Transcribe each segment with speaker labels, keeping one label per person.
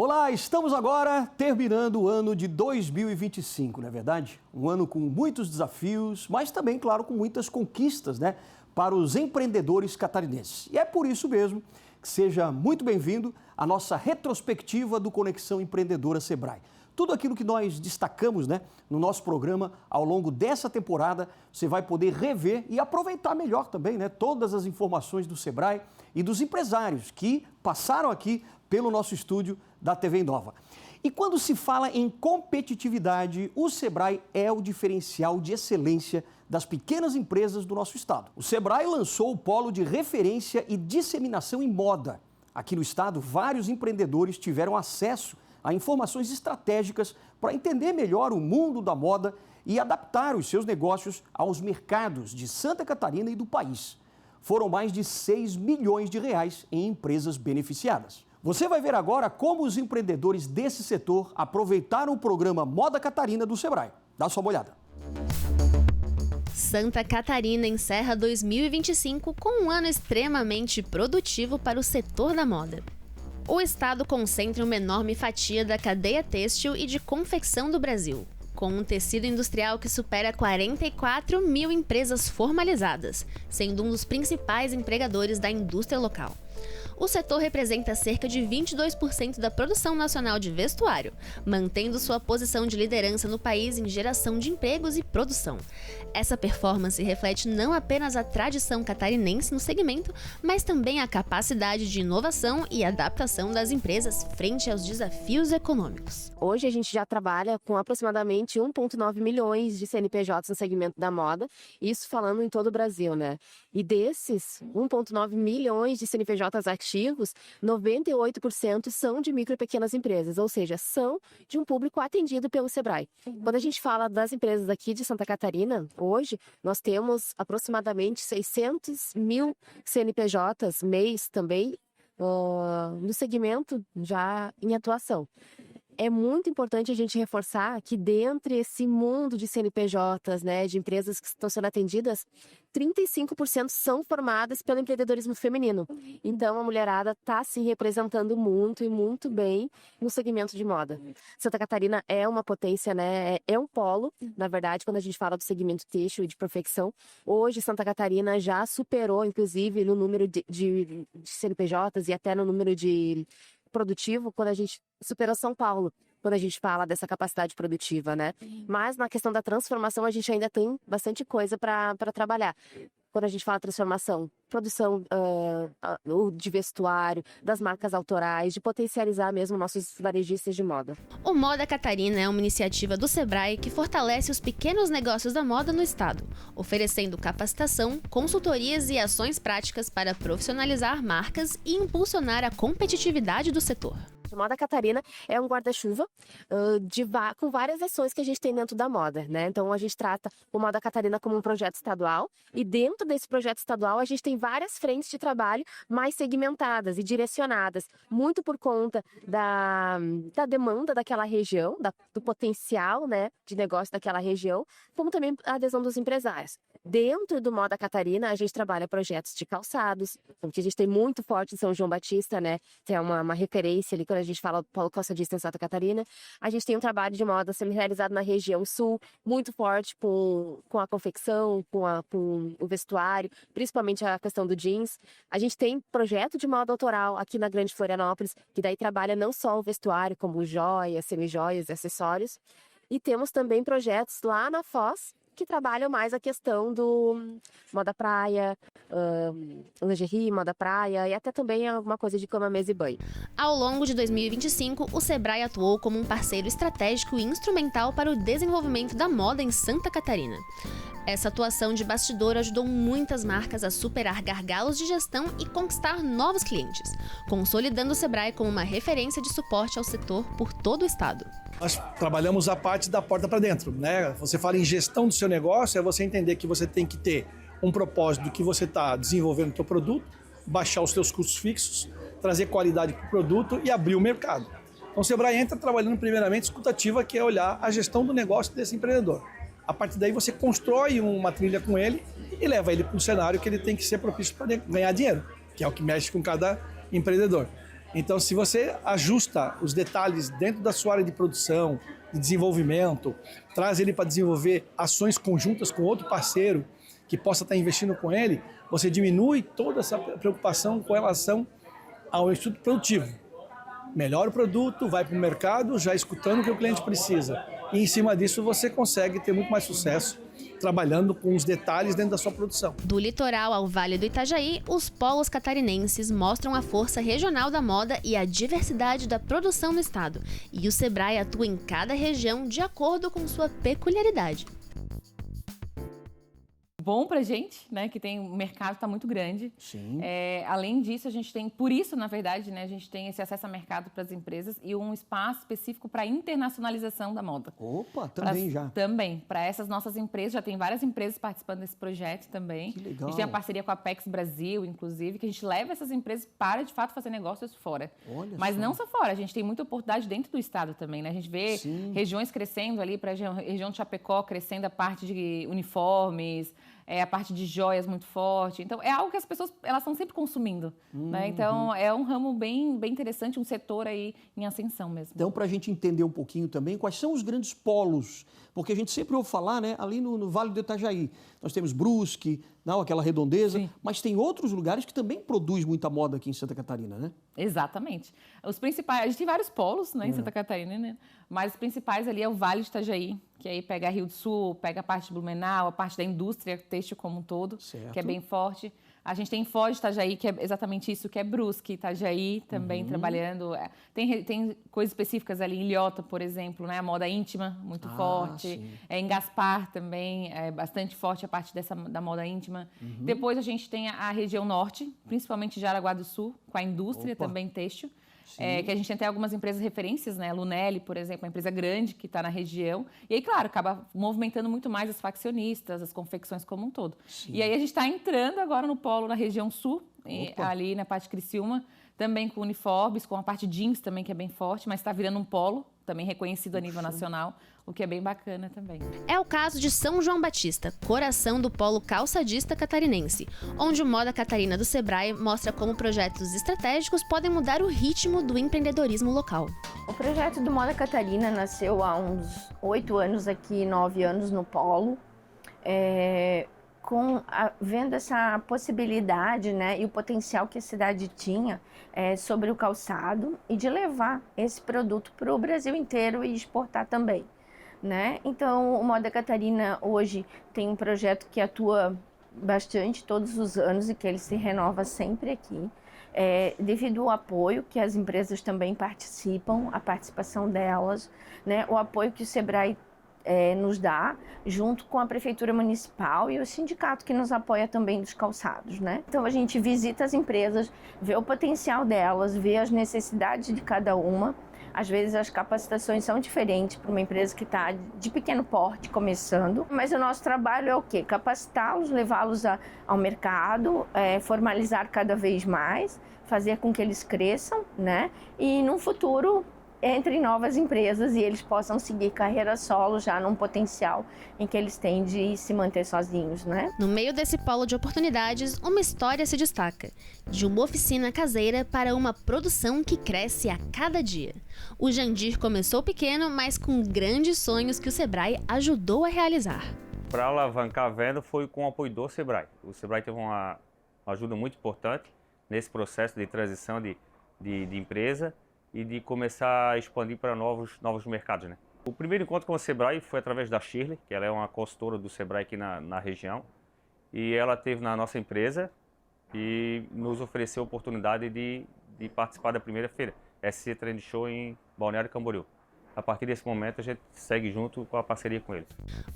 Speaker 1: Olá, estamos agora terminando o ano de 2025, não é verdade? Um ano com muitos desafios, mas também, claro, com muitas conquistas, né, para os empreendedores catarinenses. E é por isso mesmo que seja muito bem-vindo à nossa retrospectiva do Conexão Empreendedora Sebrae. Tudo aquilo que nós destacamos, né, no nosso programa ao longo dessa temporada, você vai poder rever e aproveitar melhor também, né, todas as informações do Sebrae e dos empresários que passaram aqui pelo nosso estúdio da TV Nova. E quando se fala em competitividade, o Sebrae é o diferencial de excelência das pequenas empresas do nosso estado. O Sebrae lançou o polo de referência e disseminação em moda. Aqui no estado, vários empreendedores tiveram acesso a informações estratégicas para entender melhor o mundo da moda e adaptar os seus negócios aos mercados de Santa Catarina e do país. Foram mais de 6 milhões de reais em empresas beneficiadas. Você vai ver agora como os empreendedores desse setor aproveitaram o programa Moda Catarina do Sebrae. Dá só uma olhada.
Speaker 2: Santa Catarina encerra 2025 com um ano extremamente produtivo para o setor da moda. O estado concentra uma enorme fatia da cadeia têxtil e de confecção do Brasil, com um tecido industrial que supera 44 mil empresas formalizadas, sendo um dos principais empregadores da indústria local. O setor representa cerca de 22% da produção nacional de vestuário, mantendo sua posição de liderança no país em geração de empregos e produção. Essa performance reflete não apenas a tradição catarinense no segmento, mas também a capacidade de inovação e adaptação das empresas frente aos desafios econômicos.
Speaker 3: Hoje a gente já trabalha com aproximadamente 1,9 milhões de CNPJs no segmento da moda, isso falando em todo o Brasil, né? E desses 1,9 milhões de CNPJs ativos, 98% são de micro e pequenas empresas, ou seja, são de um público atendido pelo Sebrae. Quando a gente fala das empresas aqui de Santa Catarina, hoje nós temos aproximadamente 600 mil CNPJs mês também no segmento já em atuação. É muito importante a gente reforçar que dentro desse mundo de CNPJs, né, de empresas que estão sendo atendidas, 35% são formadas pelo empreendedorismo feminino. Então, a mulherada está se representando muito e muito bem no segmento de moda. Santa Catarina é uma potência, né, é um polo, na verdade, quando a gente fala do segmento têxtil e de confecção. Hoje, Santa Catarina já superou, inclusive, no número de CNPJs e até no número de produtivo, quando a gente superou São Paulo, quando a gente fala dessa capacidade produtiva, né? Mas na questão da transformação, a gente ainda tem bastante coisa para trabalhar. Quando a gente fala transformação, produção de vestuário, das marcas autorais, de potencializar mesmo nossos varejistas de moda.
Speaker 2: O Moda Catarina é uma iniciativa do Sebrae que fortalece os pequenos negócios da moda no estado, oferecendo capacitação, consultorias e ações práticas para profissionalizar marcas e impulsionar a competitividade do setor.
Speaker 3: A Moda Catarina é um guarda-chuva com várias ações que a gente tem dentro da moda, né? Então a gente trata o Moda Catarina como um projeto estadual e dentro desse projeto estadual a gente tem várias frentes de trabalho mais segmentadas e direcionadas, muito por conta da demanda daquela região, do potencial, né, de negócio daquela região, como também a adesão dos empresários. Dentro do Moda Catarina, a gente trabalha projetos de calçados, porque a gente tem muito forte em São João Batista, né? Que é uma referência ali quando a gente fala do polo calçadista em Santa Catarina. A gente tem um trabalho de moda sendo realizado na região sul, muito forte com a confecção, com o vestuário, principalmente a questão do jeans. A gente tem projeto de moda autoral aqui na Grande Florianópolis, que daí trabalha não só o vestuário, como joias, semijoias, acessórios. E temos também projetos lá na Foz, que trabalham mais a questão do moda praia, lingerie, moda praia e até também alguma coisa de cama, mesa e banho.
Speaker 2: Ao longo de 2025, o Sebrae atuou como um parceiro estratégico e instrumental para o desenvolvimento da moda em Santa Catarina. Essa atuação de bastidor ajudou muitas marcas a superar gargalos de gestão e conquistar novos clientes, consolidando o Sebrae como uma referência de suporte ao setor por todo o estado.
Speaker 4: Nós trabalhamos a parte da porta para dentro, né? Você fala em gestão do seu negócio, é você entender que você tem que ter um propósito do que você está desenvolvendo o seu produto, baixar os seus custos fixos, trazer qualidade para o produto e abrir o mercado. Então o Sebrae entra trabalhando primeiramente escutativa, que é olhar a gestão do negócio desse empreendedor. A partir daí você constrói uma trilha com ele e leva ele para um cenário que ele tem que ser propício para ganhar dinheiro, que é o que mexe com cada empreendedor. Então, se você ajusta os detalhes dentro da sua área de produção, de desenvolvimento, traz ele para desenvolver ações conjuntas com outro parceiro que possa estar investindo com ele, você diminui toda essa preocupação com relação ao estudo produtivo. Melhora o produto, vai para o mercado já escutando o que o cliente precisa. E em cima disso você consegue ter muito mais sucesso trabalhando com os detalhes dentro da sua produção.
Speaker 2: Do litoral ao Vale do Itajaí, os polos catarinenses mostram a força regional da moda e a diversidade da produção no estado. E o Sebrae atua em cada região de acordo com sua peculiaridade.
Speaker 5: Bom pra gente, né, que o mercado está muito grande.
Speaker 1: Sim.
Speaker 5: Além disso, a gente tem, por isso, na verdade, né, a gente tem esse acesso a mercado para as empresas e um espaço específico para internacionalização da moda.
Speaker 1: Opa, também já.
Speaker 5: Também, para essas nossas empresas, já tem várias empresas participando desse projeto também.
Speaker 1: Que legal.
Speaker 5: A gente tem a parceria com a Apex Brasil, inclusive, que a gente leva essas empresas para, de fato, fazer negócios fora.
Speaker 1: Olha
Speaker 5: Mas
Speaker 1: só.
Speaker 5: não só fora, a gente tem muita oportunidade dentro do estado também, né? A gente vê
Speaker 1: Sim.
Speaker 5: regiões crescendo ali, para a região de Chapecó crescendo a parte de uniformes, a parte de joias muito forte. Então, é algo que as pessoas elas estão sempre consumindo. Né? Então, é um ramo bem interessante, um setor aí em ascensão mesmo.
Speaker 1: Então, para a gente entender um pouquinho também, quais são os grandes polos? Porque a gente sempre ouve falar, né, ali no Vale do Itajaí. Nós temos Brusque, não, aquela redondeza,
Speaker 5: Sim.
Speaker 1: mas tem outros lugares que também produzem muita moda aqui em Santa Catarina, né?
Speaker 5: Exatamente. Os principais, a gente tem vários polos, né, em Santa Catarina, né? Mas os principais ali é o Vale do Itajaí, que aí pega Rio do Sul, pega a parte de Blumenau, a parte da indústria têxtil como um todo,
Speaker 1: Certo.
Speaker 5: que é bem forte. A gente tem Foz de Itajaí, que é exatamente isso, que é Brusque, Itajaí também trabalhando. Tem coisas específicas ali em Ilhota, por exemplo, né? A moda íntima, muito forte.
Speaker 1: Sim.
Speaker 5: Em Gaspar também, é bastante forte a parte da moda íntima. Depois a gente tem a região norte, principalmente Jaraguá do Sul, com a indústria
Speaker 1: Opa.
Speaker 5: também têxtil. Que a gente tem até algumas empresas referências, né? Lunelli, por exemplo, uma empresa grande que está na região. E aí, claro, acaba movimentando muito mais as faccionistas, as confecções como um todo.
Speaker 1: Sim.
Speaker 5: E aí a gente está entrando agora no polo na região sul,
Speaker 1: Opa.
Speaker 5: ali na parte de Criciúma, também com uniformes, com a parte jeans também, que é bem forte, mas está virando um polo, também reconhecido a nível nacional, o que é bem bacana também.
Speaker 2: É o caso de São João Batista, coração do polo calçadista catarinense, onde o Moda Catarina do Sebrae mostra como projetos estratégicos podem mudar o ritmo do empreendedorismo local.
Speaker 6: O projeto do Moda Catarina nasceu há uns 8 anos aqui, 9 anos no polo, vendo essa possibilidade, né, e o potencial que a cidade tinha sobre o calçado e de levar esse produto para o Brasil inteiro e exportar também. Né? Então, o Moda Catarina hoje tem um projeto que atua bastante todos os anos e que ele se renova sempre aqui, devido ao apoio que as empresas também participam, a participação delas, né? O apoio que o Sebrae nos dá, junto com a Prefeitura Municipal e o sindicato que nos apoia também dos calçados, né? Então a gente visita as empresas, vê o potencial delas, vê as necessidades de cada uma. Às vezes as capacitações são diferentes para uma empresa que está de pequeno porte, começando. Mas o nosso trabalho é o quê? Capacitá-los, levá-los ao mercado, formalizar cada vez mais, fazer com que eles cresçam, né? E no futuro entrem novas empresas e eles possam seguir carreira solo já num potencial em que eles têm de se manter sozinhos, né?
Speaker 2: No meio desse polo de oportunidades, uma história se destaca. De uma oficina caseira para uma produção que cresce a cada dia. O Jandir começou pequeno, mas com grandes sonhos que o Sebrae ajudou a realizar.
Speaker 7: Para alavancar a venda foi com o apoio do Sebrae. O Sebrae teve uma ajuda muito importante nesse processo de transição de empresa e de começar a expandir para novos mercados, né? O primeiro encontro com o Sebrae foi através da Shirley, que ela é uma consultora do Sebrae aqui na região. E ela esteve na nossa empresa e nos ofereceu a oportunidade de participar da primeira feira, SC Trend Show em Balneário Camboriú. A partir desse momento, a gente segue junto com a parceria com eles.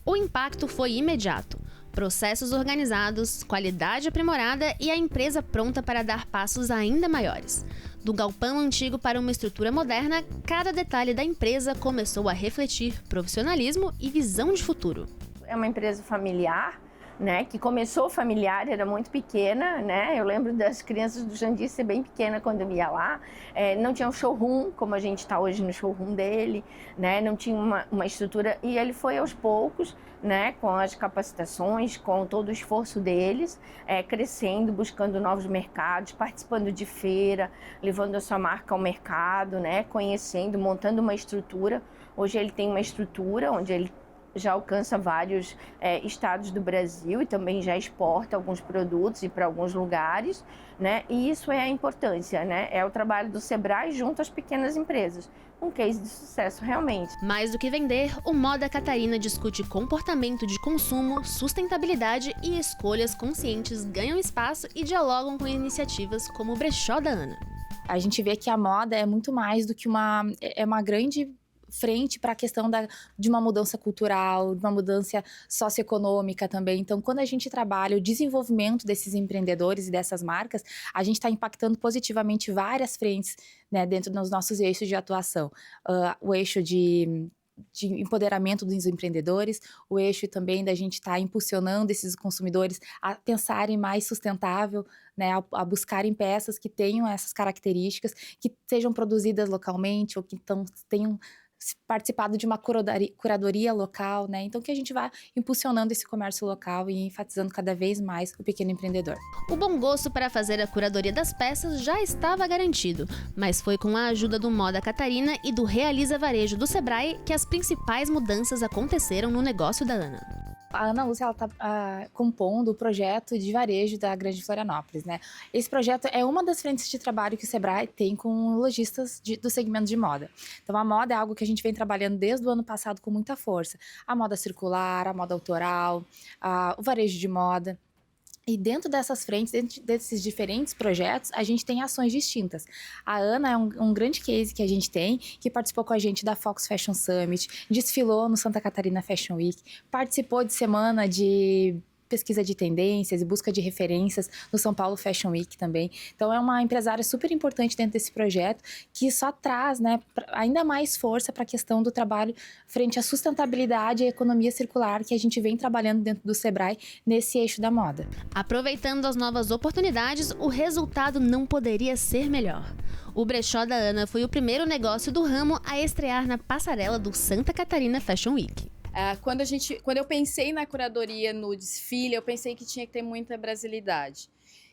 Speaker 2: O impacto foi imediato. Processos organizados, qualidade aprimorada e a empresa pronta para dar passos ainda maiores. Do galpão antigo para uma estrutura moderna, cada detalhe da empresa começou a refletir profissionalismo e visão de futuro.
Speaker 6: É uma empresa familiar, né, que começou familiar, era muito pequena, né, eu lembro das crianças do Jandir ser bem pequena quando eu ia lá, não tinha um showroom, como a gente está hoje no showroom dele, né, não tinha uma estrutura, e ele foi aos poucos, né, com as capacitações, com todo o esforço deles, crescendo, buscando novos mercados, participando de feira, levando a sua marca ao mercado, né, conhecendo, montando uma estrutura. Hoje ele tem uma estrutura onde ele já alcança vários estados do Brasil e também já exporta alguns produtos e para alguns lugares, né? E isso é a importância, né? É o trabalho do Sebrae junto às pequenas empresas. Um case de sucesso, realmente.
Speaker 2: Mais do que vender, o Moda Catarina discute comportamento de consumo, sustentabilidade e escolhas conscientes ganham espaço e dialogam com iniciativas como o Brechó da Ana.
Speaker 8: A gente vê que a moda é muito mais do que uma grande frente para a questão de uma mudança cultural, de uma mudança socioeconômica também. Então, quando a gente trabalha o desenvolvimento desses empreendedores e dessas marcas, a gente está impactando positivamente várias frentes, né, dentro dos nossos eixos de atuação. O eixo de empoderamento dos empreendedores, o eixo também da gente estar impulsionando esses consumidores a pensarem mais sustentável, né, a buscarem peças que tenham essas características, que sejam produzidas localmente ou que tenham participado de uma curadoria local, né? Então que a gente vá impulsionando esse comércio local e enfatizando cada vez mais o pequeno empreendedor.
Speaker 2: O bom gosto para fazer a curadoria das peças já estava garantido, mas foi com a ajuda do Moda Catarina e do Realiza Varejo do Sebrae que as principais mudanças aconteceram no negócio da Ana.
Speaker 8: A Ana Lúcia está compondo o projeto de varejo da Grande Florianópolis, né? Esse projeto é uma das frentes de trabalho que o Sebrae tem com lojistas do segmento de moda. Então, a moda é algo que a gente vem trabalhando desde o ano passado com muita força. A moda circular, a moda autoral, o varejo de moda. E dentro dessas frentes, dentro desses diferentes projetos, a gente tem ações distintas. A Ana é um grande case que a gente tem, que participou com a gente da Fox Fashion Summit, desfilou no Santa Catarina Fashion Week, participou de semana de pesquisa de tendências e busca de referências no São Paulo Fashion Week também. Então, é uma empresária super importante dentro desse projeto, que só traz, né, ainda mais força para a questão do trabalho frente à sustentabilidade e à economia circular que a gente vem trabalhando dentro do Sebrae nesse eixo da moda.
Speaker 2: Aproveitando as novas oportunidades, o resultado não poderia ser melhor. O Brechó da Ana foi o primeiro negócio do ramo a estrear na passarela do Santa Catarina Fashion Week.
Speaker 9: Quando eu pensei na curadoria no desfile, eu pensei que tinha que ter muita brasilidade.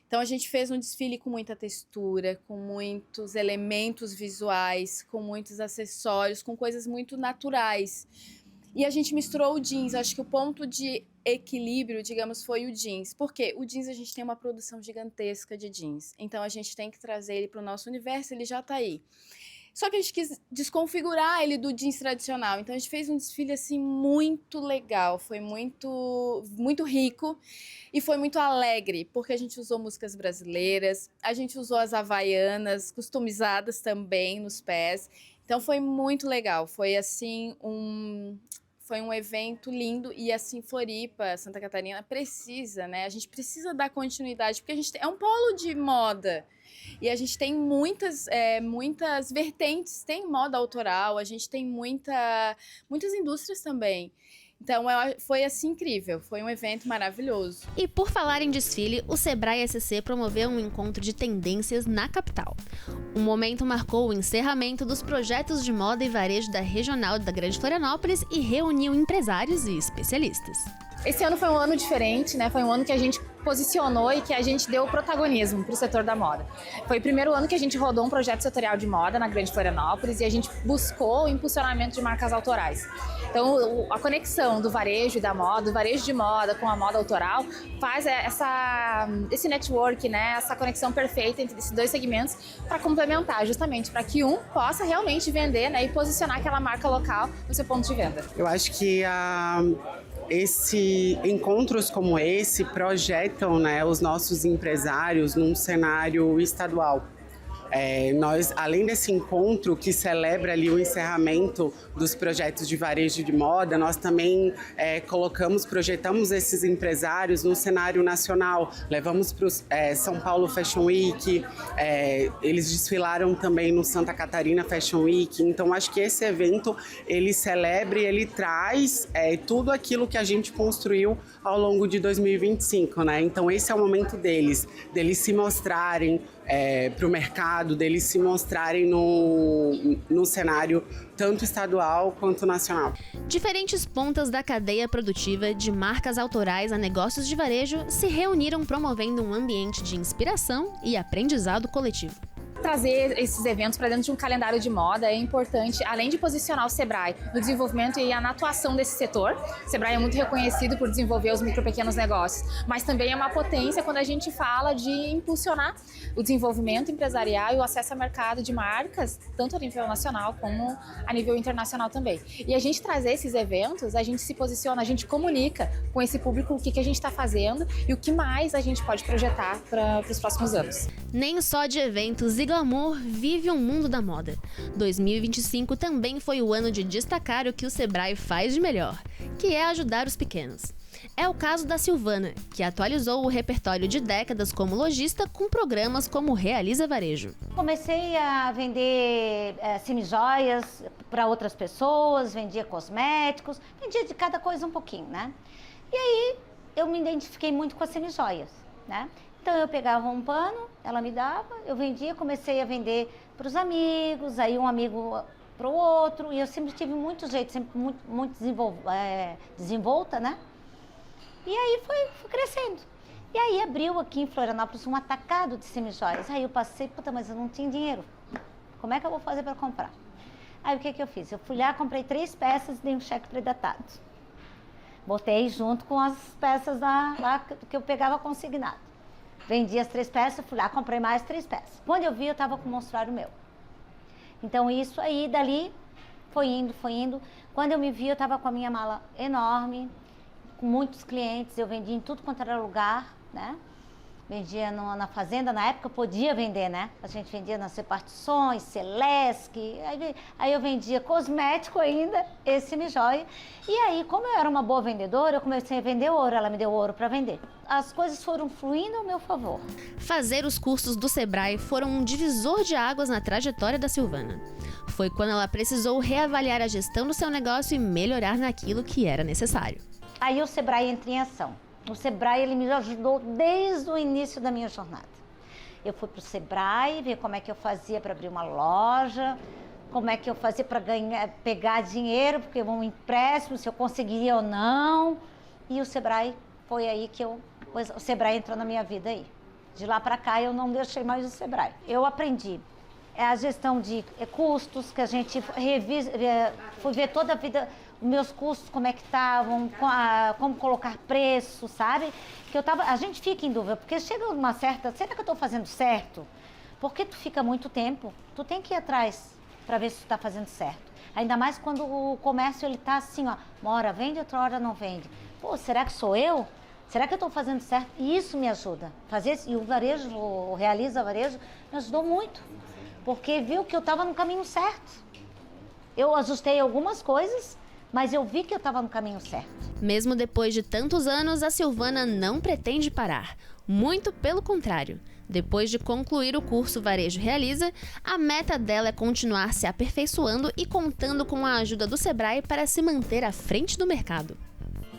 Speaker 9: Então, a gente fez um desfile com muita textura, com muitos elementos visuais, com muitos acessórios, com coisas muito naturais. E a gente misturou o jeans. Acho que o ponto de equilíbrio, digamos, foi o jeans. Por quê? O jeans, a gente tem uma produção gigantesca de jeans. Então, a gente tem que trazer ele para o nosso universo, ele já está aí. Só que a gente quis desconfigurar ele do jeans tradicional. Então, a gente fez um desfile, assim, muito legal. Foi muito, muito rico e foi muito alegre, porque a gente usou músicas brasileiras, a gente usou as havaianas customizadas também nos pés. Então, foi muito legal. Foi, assim, foi um evento lindo e, assim, Floripa, Santa Catarina, precisa, né? A gente precisa dar continuidade, porque a gente é um polo de moda. E a gente tem muitas vertentes, tem moda autoral, a gente tem muitas indústrias também. Então, foi assim incrível, foi um evento maravilhoso.
Speaker 2: E por falar em desfile, o Sebrae SC promoveu um encontro de tendências na capital. O momento marcou o encerramento dos projetos de moda e varejo da Regional da Grande Florianópolis e reuniu empresários e especialistas.
Speaker 8: Esse ano foi um ano diferente, né? Foi um ano que a gente posicionou e que a gente deu protagonismo para o setor da moda. Foi o primeiro ano que a gente rodou um projeto setorial de moda na Grande Florianópolis e a gente buscou o impulsionamento de marcas autorais. Então, a conexão do varejo e da moda, do varejo de moda com a moda autoral, faz esse network, né? Essa conexão perfeita entre esses dois segmentos para complementar, justamente para que um possa realmente vender, né? E posicionar aquela marca local no seu ponto de venda.
Speaker 10: Eu acho que encontros como esse projetam, né, os nossos empresários num cenário estadual. Nós, além desse encontro que celebra ali o encerramento dos projetos de varejo de moda, nós também projetamos esses empresários no cenário nacional. Levamos para o São Paulo Fashion Week, eles desfilaram também no Santa Catarina Fashion Week. Então, acho que esse evento, ele celebra e ele traz tudo aquilo que a gente construiu ao longo de 2025, né? Então, esse é o momento deles se mostrarem para o mercado, deles se mostrarem no cenário tanto estadual quanto nacional.
Speaker 2: Diferentes pontas da cadeia produtiva, de marcas autorais a negócios de varejo, se reuniram promovendo um ambiente de inspiração e aprendizado coletivo.
Speaker 8: Trazer esses eventos para dentro de um calendário de moda é importante, além de posicionar o Sebrae no desenvolvimento e na atuação desse setor. O Sebrae é muito reconhecido por desenvolver os micro e pequenos negócios, mas também é uma potência quando a gente fala de impulsionar o desenvolvimento empresarial e o acesso ao mercado de marcas, tanto a nível nacional como a nível internacional também. E a gente trazer esses eventos, a gente se posiciona, a gente comunica com esse público o que a gente está fazendo e o que mais a gente pode projetar para os próximos anos.
Speaker 2: Nem só de eventos e glamour vive o mundo da moda. 2025 também foi o ano de destacar o que o Sebrae faz de melhor, que é ajudar os pequenos. É o caso da Silvana, que atualizou o repertório de décadas como lojista com programas como Realiza Varejo.
Speaker 11: Comecei a vender semijoias para outras pessoas, vendia cosméticos, vendia de cada coisa um pouquinho, né? E aí eu me identifiquei muito com as semijoias, né? Então eu pegava um pano, ela me dava, eu vendia, comecei a vender para os amigos, aí um amigo para o outro, e eu sempre tive muito jeito, sempre muito desenvolta, né? E aí foi crescendo. E aí abriu aqui em Florianópolis um atacado de semijoias. Aí eu passei, puta, mas eu não tinha dinheiro. Como é que eu vou fazer para comprar? Aí o que eu fiz? Eu fui lá, comprei 3 peças e dei um cheque predatado. Botei junto com as peças lá que eu pegava consignado. Vendi as 3 peças, fui lá, comprei mais 3 peças. Quando eu vi, eu estava com o monstruário meu. Então isso aí, dali, foi indo. Quando eu me vi, eu estava com a minha mala enorme, com muitos clientes, eu vendia em tudo quanto era lugar, né? Vendia na fazenda, na época podia vender, né? A gente vendia nas repartições, Celesc, aí eu vendia cosmético ainda, esse semijoia. E aí, como eu era uma boa vendedora, eu comecei a vender ouro, ela me deu ouro para vender. As coisas foram fluindo ao meu favor.
Speaker 2: Fazer os cursos do Sebrae foram um divisor de águas na trajetória da Silvana. Foi quando ela precisou reavaliar a gestão do seu negócio e melhorar naquilo que era necessário.
Speaker 11: Aí o Sebrae entra em ação. O Sebrae, ele me ajudou desde o início da minha jornada. Eu fui para o Sebrae, ver como é que eu fazia para abrir uma loja, como é que eu fazia para pegar dinheiro, porque um empréstimo, se eu conseguiria ou não. E o Sebrae, foi aí que o Sebrae entrou na minha vida aí. De lá para cá, eu não deixei mais o Sebrae. Eu aprendi a gestão de custos, que a gente fui ver toda a vida, meus custos, como é que estavam, como colocar preço, sabe? Que a gente fica em dúvida, porque chega uma certa, será que eu estou fazendo certo? Porque tu fica muito tempo, tu tem que ir atrás para ver se tu está fazendo certo. Ainda mais quando o comércio, ele está assim, ó, uma hora vende, outra hora não vende. Pô, será que sou eu? Será que eu estou fazendo certo? E isso me ajuda. E o varejo, o Realiza Varejo, me ajudou muito, porque viu que eu estava no caminho certo. Eu ajustei algumas coisas, mas eu vi que eu estava no caminho certo.
Speaker 2: Mesmo depois de tantos anos, a Silvana não pretende parar. Muito pelo contrário. Depois de concluir o curso Varejo Realiza, a meta dela é continuar se aperfeiçoando e contando com a ajuda do Sebrae para se manter à frente do mercado.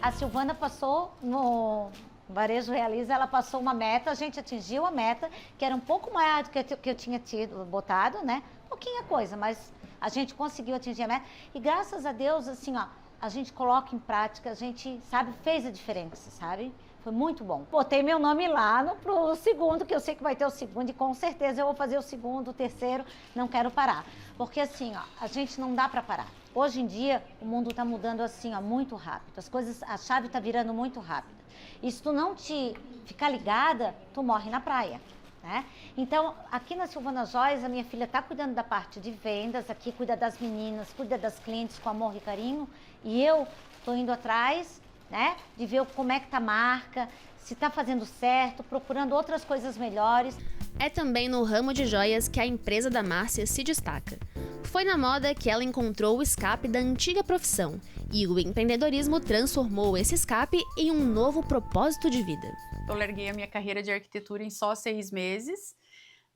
Speaker 11: A Silvana passou no Varejo Realiza, ela passou uma meta, a gente atingiu a meta, que era um pouco maior do que eu tinha botado, né? Pouquinha coisa, mas a gente conseguiu atingir a meta. E graças a Deus, assim, ó, a gente coloca em prática, a gente, sabe, fez a diferença, sabe? Foi muito bom. Botei meu nome lá pro segundo, que eu sei que vai ter o segundo, e com certeza eu vou fazer o segundo, o terceiro, não quero parar. Porque assim, ó, a gente não dá para parar. Hoje em dia, o mundo está mudando assim, ó, muito rápido. As coisas, a chave está virando muito rápida. E se tu não te ficar ligada, tu morre na praia, né? Então, aqui na Silvana Joias, a minha filha está cuidando da parte de vendas, aqui cuida das meninas, cuida das clientes com amor e carinho. E eu estou indo atrás né? De ver como é que tá a marca, se está fazendo certo, procurando outras coisas melhores.
Speaker 2: É também no ramo de joias que a empresa da Márcia se destaca. Foi na moda que ela encontrou o escape da antiga profissão, e o empreendedorismo transformou esse escape em um novo propósito de vida.
Speaker 12: Eu larguei a minha carreira de arquitetura em só 6 meses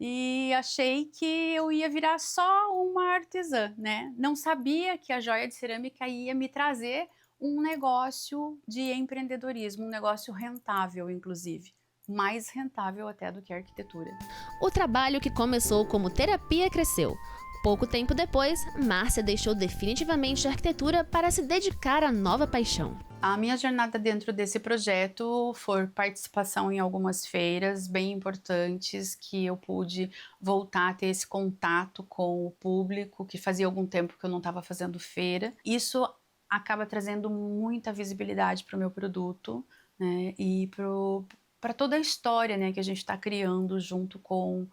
Speaker 12: e achei que eu ia virar só uma artesã, né? Não sabia que a joia de cerâmica ia me trazer um negócio de empreendedorismo, um negócio rentável, inclusive. Mais rentável até do que a arquitetura.
Speaker 2: O trabalho que começou como terapia cresceu. Pouco tempo depois, Márcia deixou definitivamente a arquitetura para se dedicar à nova paixão.
Speaker 12: A minha jornada dentro desse projeto foi participação em algumas feiras bem importantes, que eu pude voltar a ter esse contato com o público, que fazia algum tempo que eu não estava fazendo feira. Isso acaba trazendo muita visibilidade para o meu produto, né, e para toda a história, né, que a gente está criando junto com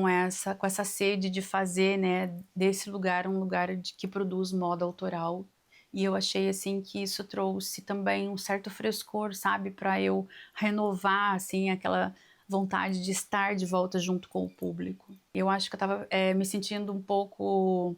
Speaker 12: essa sede de fazer, né, desse lugar um lugar que produz moda autoral. E eu achei assim que isso trouxe também um certo frescor, sabe, para eu renovar assim aquela vontade de estar de volta junto com o público. Eu acho que eu estava me sentindo um pouco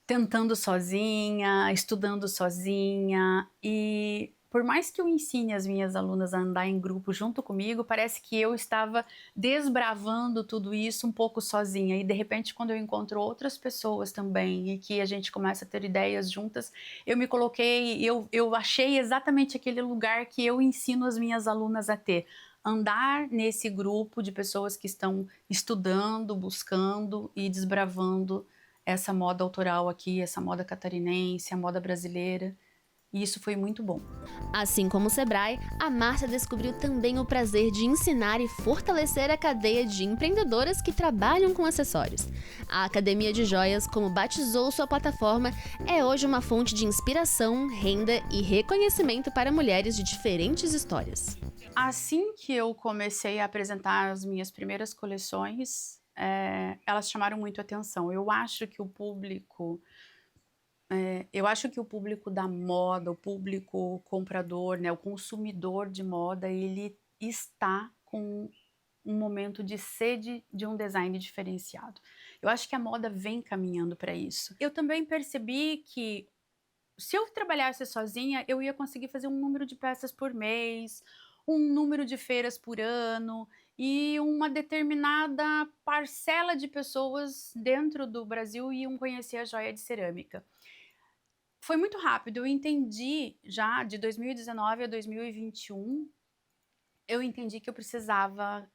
Speaker 12: tentando sozinha, estudando sozinha, e por mais que eu ensine as minhas alunas a andar em grupo junto comigo, parece que eu estava desbravando tudo isso um pouco sozinha. E de repente, quando eu encontro outras pessoas também e que a gente começa a ter ideias juntas, eu me coloquei, eu achei exatamente aquele lugar que eu ensino as minhas alunas a ter. Andar nesse grupo de pessoas que estão estudando, buscando e desbravando essa moda autoral aqui, essa moda catarinense, a moda brasileira. E isso foi muito bom.
Speaker 2: Assim como o Sebrae, a Márcia descobriu também o prazer de ensinar e fortalecer a cadeia de empreendedoras que trabalham com acessórios. A Academia de Joias, como batizou sua plataforma, é hoje uma fonte de inspiração, renda e reconhecimento para mulheres de diferentes histórias.
Speaker 12: Assim que eu comecei a apresentar as minhas primeiras coleções, elas chamaram muito atenção. Eu acho que o público da moda, o público comprador, né, o consumidor de moda, ele está com um momento de sede de um design diferenciado. Eu acho que a moda vem caminhando para isso. Eu também percebi que se eu trabalhasse sozinha, eu ia conseguir fazer um número de peças por mês, um número de feiras por ano e uma determinada parcela de pessoas dentro do Brasil iam conhecer a joia de cerâmica. Foi muito rápido, eu entendi já de 2019 a 2021, eu entendi que eu precisava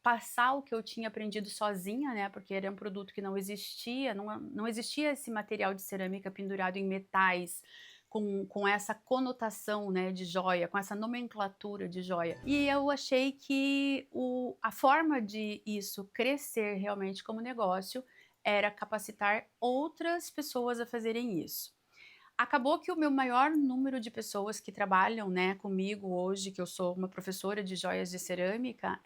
Speaker 12: passar o que eu tinha aprendido sozinha, né? Porque era um produto que não existia, não existia esse material de cerâmica pendurado em metais, com essa conotação, né, de joia, com essa nomenclatura de joia. E eu achei que a forma de isso crescer realmente como negócio era capacitar outras pessoas a fazerem isso. Acabou que o meu maior número de pessoas que trabalham, né, comigo hoje, que eu sou uma professora de joias de cerâmica,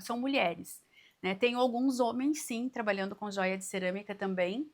Speaker 12: são mulheres, né? Tenho alguns homens, sim, trabalhando com joia de cerâmica também,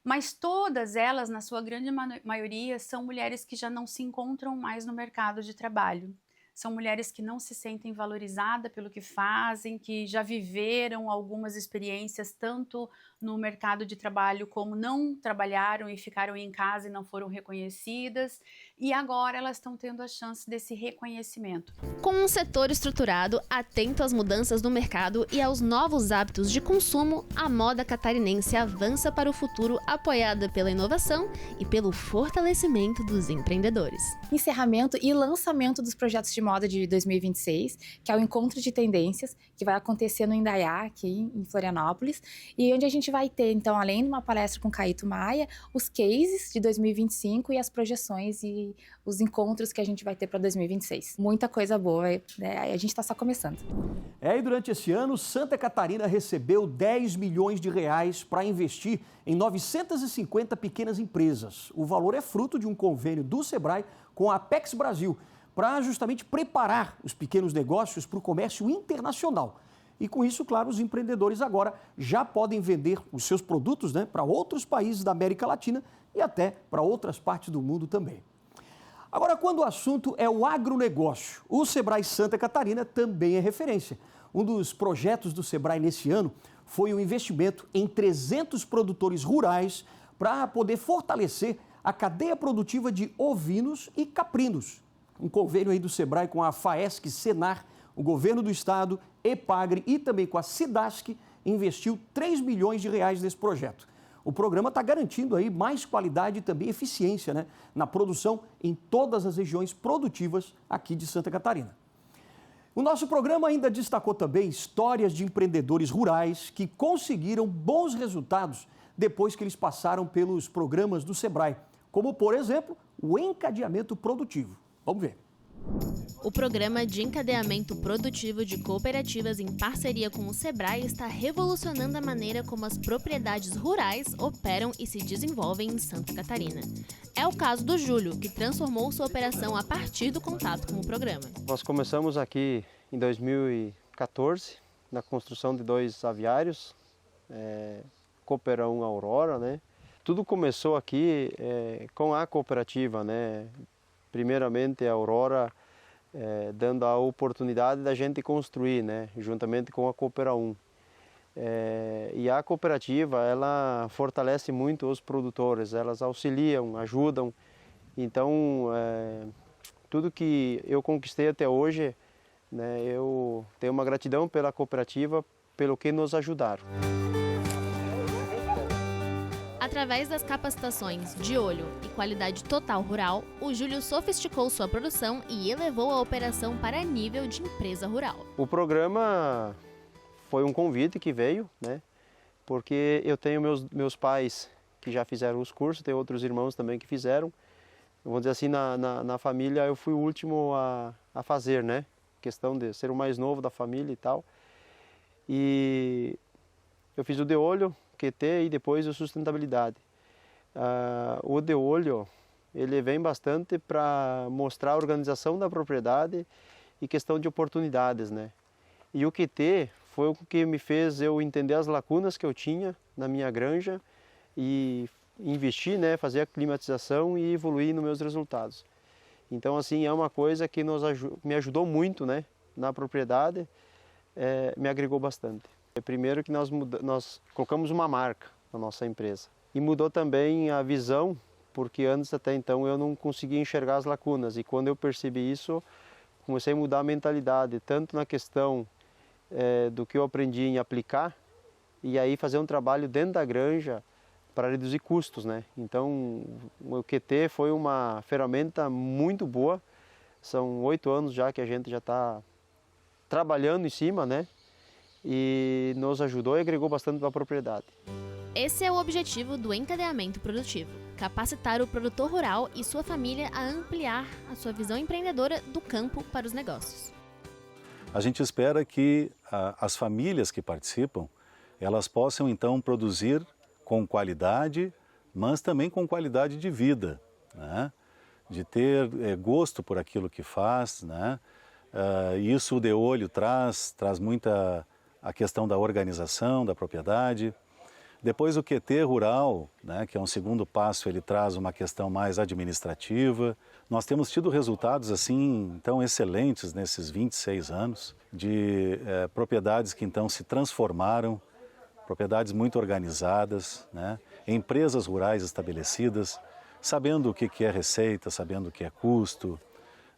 Speaker 12: mas todas elas, na sua grande maioria, são mulheres que já não se encontram mais no mercado de trabalho. São mulheres que não se sentem valorizadas pelo que fazem, que já viveram algumas experiências tanto no mercado de trabalho como não trabalharam e ficaram em casa e não foram reconhecidas. E agora elas estão tendo a chance desse reconhecimento.
Speaker 2: Com um setor estruturado, atento às mudanças no mercado e aos novos hábitos de consumo, a moda catarinense avança para o futuro apoiada pela inovação e pelo fortalecimento dos empreendedores.
Speaker 8: Encerramento e lançamento dos projetos de moda de 2026, que é o Encontro de Tendências, que vai acontecer no Indaiá, aqui em Florianópolis, e onde a gente vai ter, então, além de uma palestra com Caíto Maia, os cases de 2025 e as projeções e os encontros que a gente vai ter para 2026. Muita coisa boa, né? A gente está só começando.
Speaker 1: E durante esse ano, Santa Catarina recebeu 10 milhões de reais para investir em 950 pequenas empresas. O valor é fruto de um convênio do Sebrae com a Apex Brasil, para justamente preparar os pequenos negócios para o comércio internacional. E com isso, claro, os empreendedores agora já podem vender os seus produtos, né, para outros países da América Latina e até para outras partes do mundo também. Agora, quando o assunto é o agronegócio, o Sebrae Santa Catarina também é referência. Um dos projetos do Sebrae nesse ano foi o investimento em 300 produtores rurais para poder fortalecer a cadeia produtiva de ovinos e caprinos. Um convênio aí do Sebrae com a FAESC Senar, o governo do estado, EPAGRE e também com a Cidasc investiu 3 milhões de reais nesse projeto. O programa está garantindo aí mais qualidade e também eficiência, né, na produção em todas as regiões produtivas aqui de Santa Catarina. O nosso programa ainda destacou também histórias de empreendedores rurais que conseguiram bons resultados depois que eles passaram pelos programas do Sebrae, como, por exemplo, o encadeamento produtivo. Vamos ver.
Speaker 2: O Programa de Encadeamento Produtivo de Cooperativas em parceria com o Sebrae está revolucionando a maneira como as propriedades rurais operam e se desenvolvem em Santa Catarina. É o caso do Júlio, que transformou sua operação a partir do contato com o programa.
Speaker 13: Nós começamos aqui em 2014, na construção de 2 aviários, Cooperão Aurora, né? Tudo começou aqui com a cooperativa, né? Primeiramente a Aurora dando a oportunidade da gente construir, né? Juntamente com a Cooperão. E a cooperativa, ela fortalece muito os produtores, elas auxiliam, ajudam. Então, tudo que eu conquistei até hoje, né, eu tenho uma gratidão pela cooperativa, pelo que nos ajudaram.
Speaker 2: Através das capacitações de olho e qualidade total rural, o Júlio sofisticou sua produção e elevou a operação para nível de empresa rural.
Speaker 13: O programa foi um convite que veio, né? Porque eu tenho meus pais que já fizeram os cursos, tenho outros irmãos também que fizeram. Vamos dizer assim, na família eu fui o último a fazer, né? Questão de ser o mais novo da família e tal. E eu fiz o de olho, QT e depois a sustentabilidade. O de olho, ele vem bastante para mostrar a organização da propriedade e questão de oportunidades, né? E o QT foi o que me fez eu entender as lacunas que eu tinha na minha granja e investir, né, fazer a climatização e evoluir nos meus resultados. Então, assim, é uma coisa que me ajudou muito, né, na propriedade, me agregou bastante. Primeiro que nós colocamos uma marca na nossa empresa e mudou também a visão, porque antes até então eu não conseguia enxergar as lacunas e quando eu percebi isso, comecei a mudar a mentalidade, tanto na questão do que eu aprendi em aplicar e aí fazer um trabalho dentro da granja para reduzir custos, né? Então o QT foi uma ferramenta muito boa, são 8 anos já que a gente já está trabalhando em cima, né? E nos ajudou e agregou bastante para a propriedade.
Speaker 2: Esse é o objetivo do encadeamento produtivo: capacitar o produtor rural e sua família a ampliar a sua visão empreendedora do campo para os negócios.
Speaker 14: A gente espera que as famílias que participam, elas possam então produzir com qualidade, mas também com qualidade de vida, né? De ter gosto por aquilo que faz, né? Isso o de olho traz muita a questão da organização da propriedade. Depois o QT rural, né, que é um segundo passo, ele traz uma questão mais administrativa. Nós temos tido resultados assim tão excelentes nesses 26 anos de propriedades que então se transformaram, propriedades muito organizadas, né, empresas rurais estabelecidas, sabendo o que é receita, sabendo o que é custo,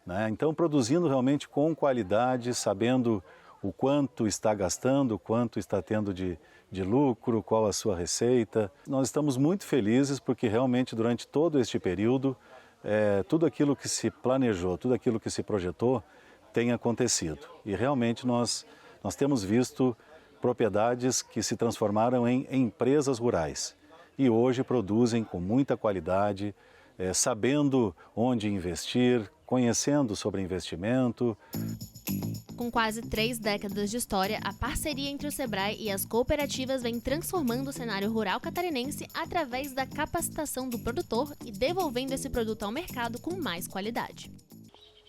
Speaker 14: né, então produzindo realmente com qualidade, sabendo o quanto está gastando, o quanto está tendo de lucro, qual a sua receita. Nós estamos muito felizes porque realmente durante todo este período, tudo aquilo que se planejou, tudo aquilo que se projetou tem acontecido. E realmente nós temos visto propriedades que se transformaram em empresas rurais e hoje produzem com muita qualidade, sabendo onde investir, conhecendo sobre investimento.
Speaker 2: Com quase 3 décadas de história, a parceria entre o Sebrae e as cooperativas vem transformando o cenário rural catarinense através da capacitação do produtor e devolvendo esse produto ao mercado com mais qualidade.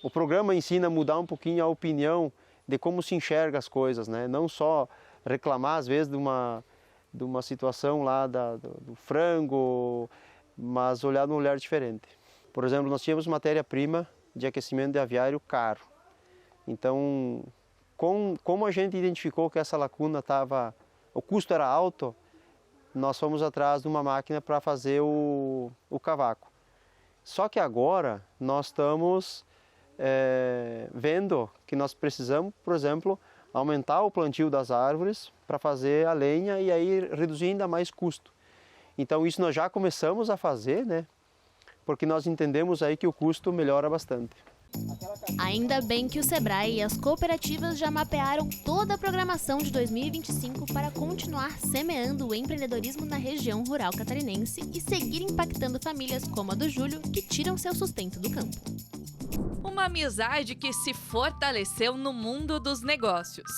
Speaker 13: O programa ensina a mudar um pouquinho a opinião de como se enxerga as coisas, né? Não só reclamar às vezes de uma situação lá do frango, mas olhar num olhar diferente. Por exemplo, nós tínhamos matéria-prima de aquecimento de aviário caro. Então, como a gente identificou que essa lacuna estava, o custo era alto, nós fomos atrás de uma máquina para fazer o cavaco. Só que agora nós estamos vendo que nós precisamos, por exemplo, aumentar o plantio das árvores para fazer a lenha e aí reduzir ainda mais custo. Então isso nós já começamos a fazer, né? Porque nós entendemos aí que o custo melhora bastante.
Speaker 2: Ainda bem que o Sebrae e as cooperativas já mapearam toda a programação de 2025 para continuar semeando o empreendedorismo na região rural catarinense e seguir impactando famílias como a do Júlio, que tiram seu sustento do campo.
Speaker 15: Uma amizade que se fortaleceu no mundo dos negócios.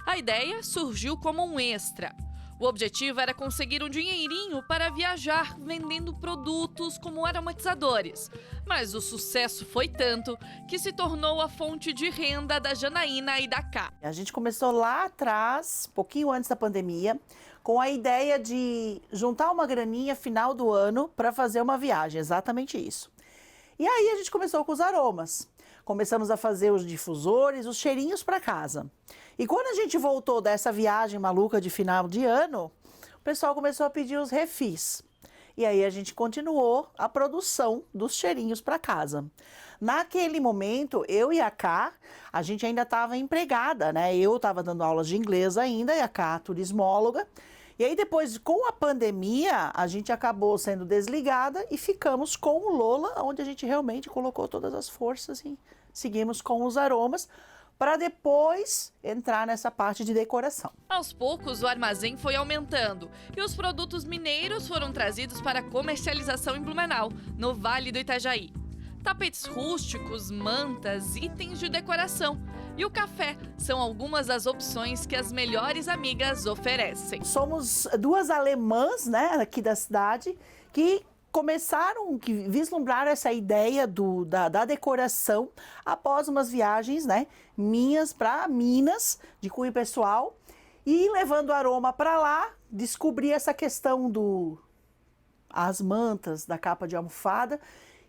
Speaker 15: A ideia surgiu como um extra. O objetivo era conseguir um dinheirinho para viajar vendendo produtos como aromatizadores. Mas o sucesso foi tanto que se tornou a fonte de renda da Janaína e da Ká.
Speaker 16: A gente começou lá atrás, pouquinho antes da pandemia, com a ideia de juntar uma graninha final do ano para fazer uma viagem, exatamente isso. E aí a gente começou com os aromas. Começamos a fazer os difusores, os cheirinhos para casa. E quando a gente voltou dessa viagem maluca de final de ano, o pessoal começou a pedir os refis. E aí a gente continuou a produção dos cheirinhos para casa. Naquele momento, eu e a Ká, a gente ainda estava empregada, né? Eu estava dando aulas de inglês ainda e a Ká, turismóloga. E aí depois, com a pandemia, a gente acabou sendo desligada e ficamos com o Lola, onde a gente realmente colocou todas as forças e seguimos com os aromas, para depois entrar nessa parte de decoração.
Speaker 15: Aos poucos, o armazém foi aumentando e os produtos mineiros foram trazidos para comercialização em Blumenau, no Vale do Itajaí. Tapetes rústicos, mantas, itens de decoração e o café são algumas das opções que as melhores amigas oferecem.
Speaker 16: Somos duas alemãs, né, aqui da cidade, que vislumbraram essa ideia da decoração após umas viagens, né, minhas para Minas, de cunho pessoal, e levando o aroma para lá, descobri essa questão as mantas da capa de almofada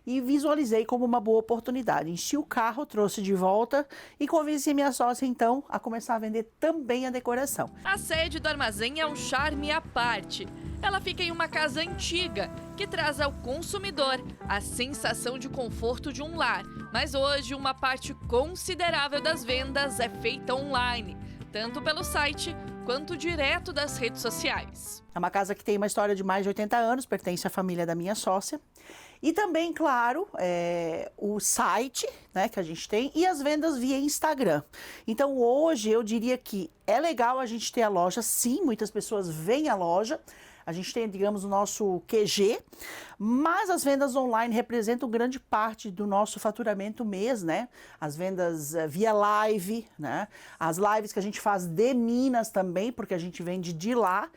Speaker 16: e visualizei como uma boa oportunidade. Enchi o carro, trouxe de volta e convenci minha sócia, então, a começar a vender também a decoração.
Speaker 15: A sede do armazém é um charme à parte. Ela fica em uma casa antiga, que traz ao consumidor a sensação de conforto de um lar. Mas hoje, uma parte considerável das vendas é feita online, tanto pelo site quanto direto das redes sociais.
Speaker 16: É uma casa que tem uma história de mais de 80 anos, pertence à família da minha sócia. E também, claro, o site, né, que a gente tem e as vendas via Instagram. Então, hoje, eu diria que é legal a gente ter a loja, sim, muitas pessoas vêm à loja. A gente tem, digamos, o nosso QG, mas as vendas online representam grande parte do nosso faturamento mês, né? As vendas via live, né? As lives que a gente faz de Minas também, porque a gente vende de lá.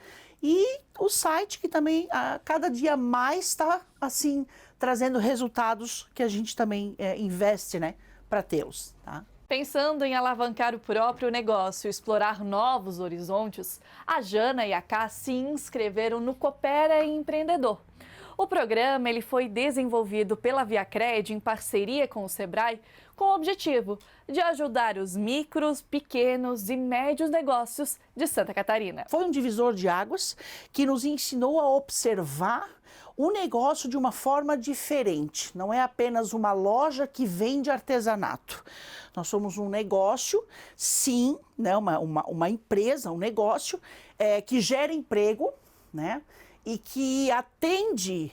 Speaker 16: E o site que também, a cada dia mais está, assim, trazendo resultados que a gente também investe, né? Para tê-los, tá?
Speaker 15: Pensando em alavancar o próprio negócio e explorar novos horizontes, a Jana e a Ká se inscreveram no Coopera Empreendedor. O programa foi desenvolvido pela Viacred em parceria com o Sebrae, com o objetivo de ajudar os micros, pequenos e médios negócios de Santa Catarina.
Speaker 16: Foi um divisor de águas que nos ensinou a observar o negócio de uma forma diferente. Não é apenas uma loja que vende artesanato. Nós somos um negócio, sim, né, uma empresa, um negócio que gera emprego, né, e que atende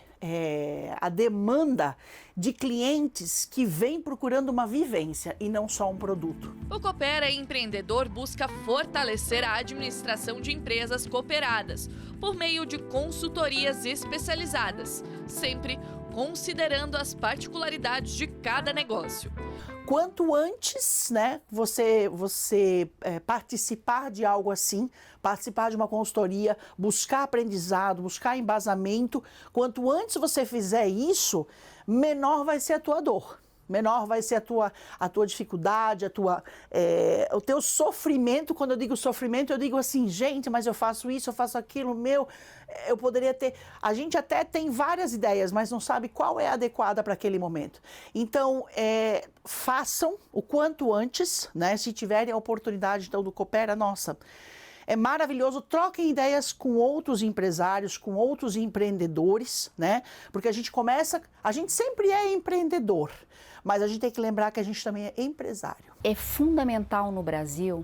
Speaker 16: a demanda de clientes que vêm procurando uma vivência e não só um produto.
Speaker 15: O Coopera Empreendedor busca fortalecer a administração de empresas cooperadas por meio de consultorias especializadas, sempre considerando as particularidades de cada negócio.
Speaker 16: Quanto antes, né, você participar de algo assim, participar de uma consultoria, buscar aprendizado, buscar embasamento, quanto antes você fizer isso, menor vai ser a tua dor, Menor vai ser a tua dificuldade, o teu sofrimento. Quando eu digo sofrimento, eu digo assim, gente, mas eu faço isso, eu faço aquilo, eu poderia ter... A gente até tem várias ideias, mas não sabe qual é a adequada para aquele momento. Então, façam o quanto antes, né? Se tiverem a oportunidade, então, do Coopera, nossa... É maravilhoso, troquem ideias com outros empresários, com outros empreendedores, né? Porque a gente sempre é empreendedor, mas a gente tem que lembrar que a gente também é empresário.
Speaker 17: É fundamental no Brasil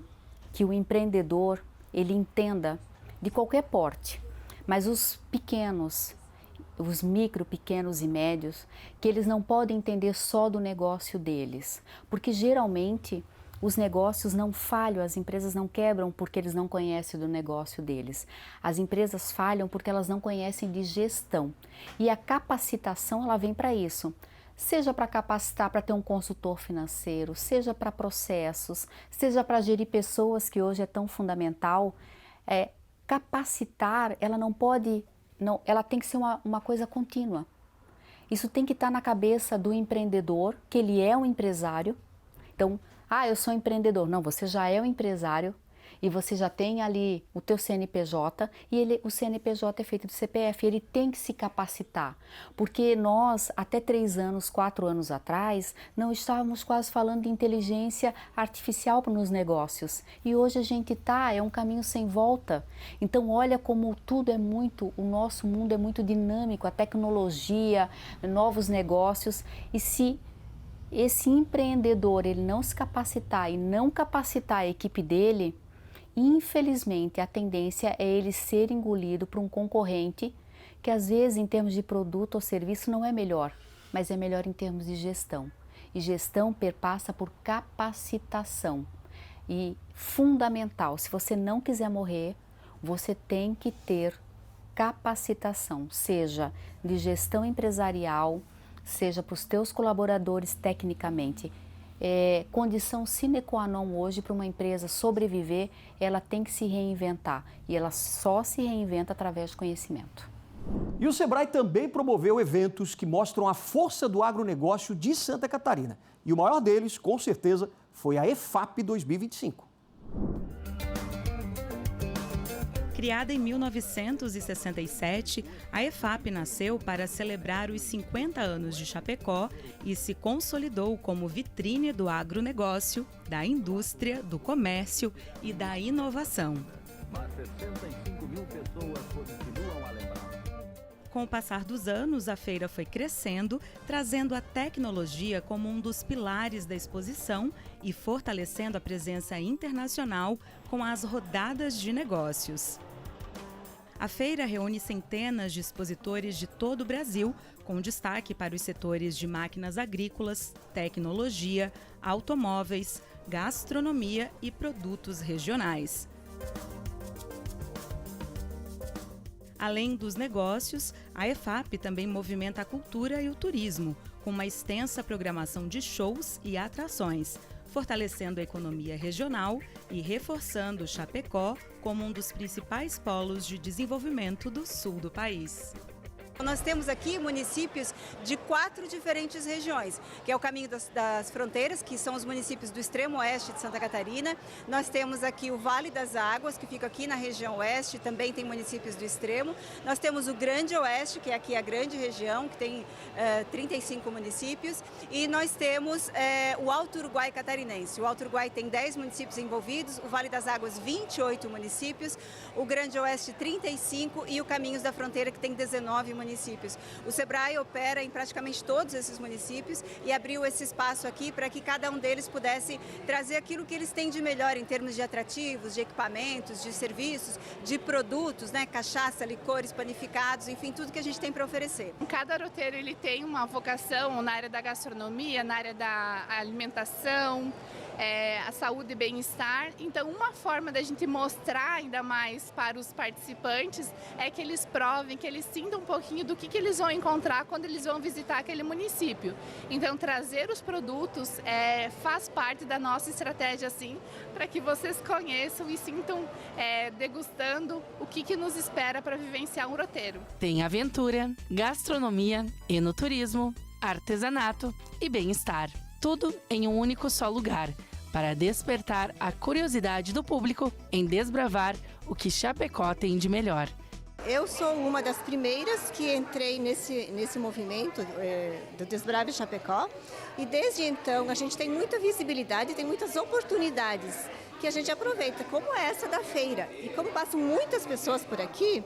Speaker 17: que o empreendedor, ele entenda de qualquer porte, mas os pequenos, os micro, pequenos e médios, que eles não podem entender só do negócio deles, porque geralmente os negócios não falham, as empresas não quebram porque eles não conhecem do negócio deles. As empresas falham porque elas não conhecem de gestão. E a capacitação, ela vem para isso. Seja para capacitar para ter um consultor financeiro, seja para processos, seja para gerir pessoas, que hoje é tão fundamental. Capacitar, ela não pode, ela tem que ser uma coisa contínua. Isso tem que estar na cabeça do empreendedor, que ele é um empresário. Então, eu sou empreendedor. Não, você já é um empresário e você já tem ali o teu CNPJ e o CNPJ é feito de CPF, ele tem que se capacitar. Porque nós, até 3 anos, 4 anos atrás, não estávamos quase falando de inteligência artificial nos negócios. E hoje a gente é um caminho sem volta. Então olha como tudo o nosso mundo é muito dinâmico, a tecnologia, novos negócios. E se esse empreendedor ele não se capacitar e não capacitar a equipe dele, infelizmente a tendência é ele ser engolido por um concorrente que às vezes em termos de produto ou serviço não é melhor, mas é melhor em termos de gestão. E gestão perpassa por capacitação. E fundamental, se você não quiser morrer, você tem que ter capacitação, seja de gestão empresarial, seja para os teus colaboradores tecnicamente. Condição sine qua non hoje para uma empresa sobreviver, ela tem que se reinventar. E ela só se reinventa através de conhecimento.
Speaker 1: E o Sebrae também promoveu eventos que mostram a força do agronegócio de Santa Catarina. E o maior deles, com certeza, foi a EFAP 2025.
Speaker 18: Criada em 1967, a EFAP nasceu para celebrar os 50 anos de Chapecó e se consolidou como vitrine do agronegócio, da indústria, do comércio e da inovação. Mas 65 mil pessoas continuam a lembrar. Com o passar dos anos, a feira foi crescendo, trazendo a tecnologia como um dos pilares da exposição e fortalecendo a presença internacional com as rodadas de negócios. A feira reúne centenas de expositores de todo o Brasil, com destaque para os setores de máquinas agrícolas, tecnologia, automóveis, gastronomia e produtos regionais. Além dos negócios, a EFAP também movimenta a cultura e o turismo, com uma extensa programação de shows e atrações, fortalecendo a economia regional e reforçando Chapecó como um dos principais polos de desenvolvimento do sul do país.
Speaker 19: Nós temos aqui municípios de 4 diferentes regiões, que é o caminho das fronteiras, que são os municípios do extremo oeste de Santa Catarina. Nós temos aqui o Vale das Águas, que fica aqui na região oeste, também tem municípios do extremo. Nós temos o Grande Oeste, que é aqui a grande região, que tem 35 municípios. E nós temos o Alto Uruguai catarinense. O Alto Uruguai tem 10 municípios envolvidos, o Vale das Águas 28 municípios, o Grande Oeste 35 e o Caminhos da Fronteira, que tem 19 municípios. O Sebrae opera em praticamente todos esses municípios e abriu esse espaço aqui para que cada um deles pudesse trazer aquilo que eles têm de melhor em termos de atrativos, de equipamentos, de serviços, de produtos, né? Cachaça, licores, panificados, enfim, tudo que a gente tem para oferecer.
Speaker 20: Cada roteiro ele tem uma vocação na área da gastronomia, na área da alimentação, a saúde e bem-estar. Então, uma forma da gente mostrar ainda mais para os participantes é que eles provem, que eles sintam um pouquinho do que eles vão encontrar quando eles vão visitar aquele município. Então, trazer os produtos faz parte da nossa estratégia, assim, para que vocês conheçam e sintam degustando o que nos espera para vivenciar um roteiro.
Speaker 21: Tem aventura, gastronomia, enoturismo, artesanato e bem-estar. Tudo em um único só lugar, para despertar a curiosidade do público em desbravar o que Chapecó tem de melhor.
Speaker 22: Eu sou uma das primeiras que entrei nesse movimento do Desbrave Chapecó e desde então a gente tem muita visibilidade, tem muitas oportunidades que a gente aproveita, como essa da feira. E como passam muitas pessoas por aqui,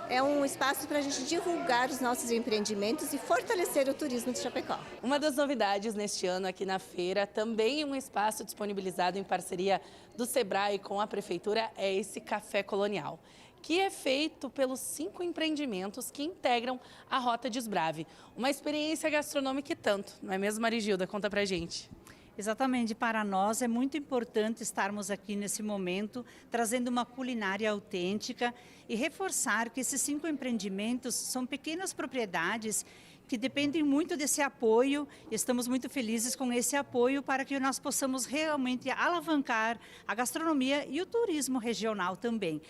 Speaker 22: é um espaço para a gente divulgar os nossos empreendimentos e fortalecer o turismo de Chapecó.
Speaker 23: Uma das novidades neste ano aqui na feira, também um espaço disponibilizado em parceria do Sebrae com a Prefeitura, é esse Café Colonial, que é feito pelos 5 empreendimentos que integram a Rota Desbrave. Uma experiência gastronômica e tanto, não é mesmo, Marigilda? Conta pra gente.
Speaker 24: Exatamente, para nós é muito importante estarmos aqui nesse momento, trazendo uma culinária autêntica e reforçar que esses 5 empreendimentos são pequenas propriedades que dependem muito desse apoio. Estamos muito felizes com esse apoio para que nós possamos realmente alavancar a gastronomia e o turismo regional também.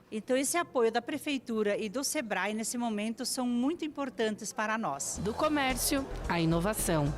Speaker 24: Então, esse apoio da Prefeitura e do Sebrae, nesse momento, são muito importantes para nós.
Speaker 21: Do comércio à inovação.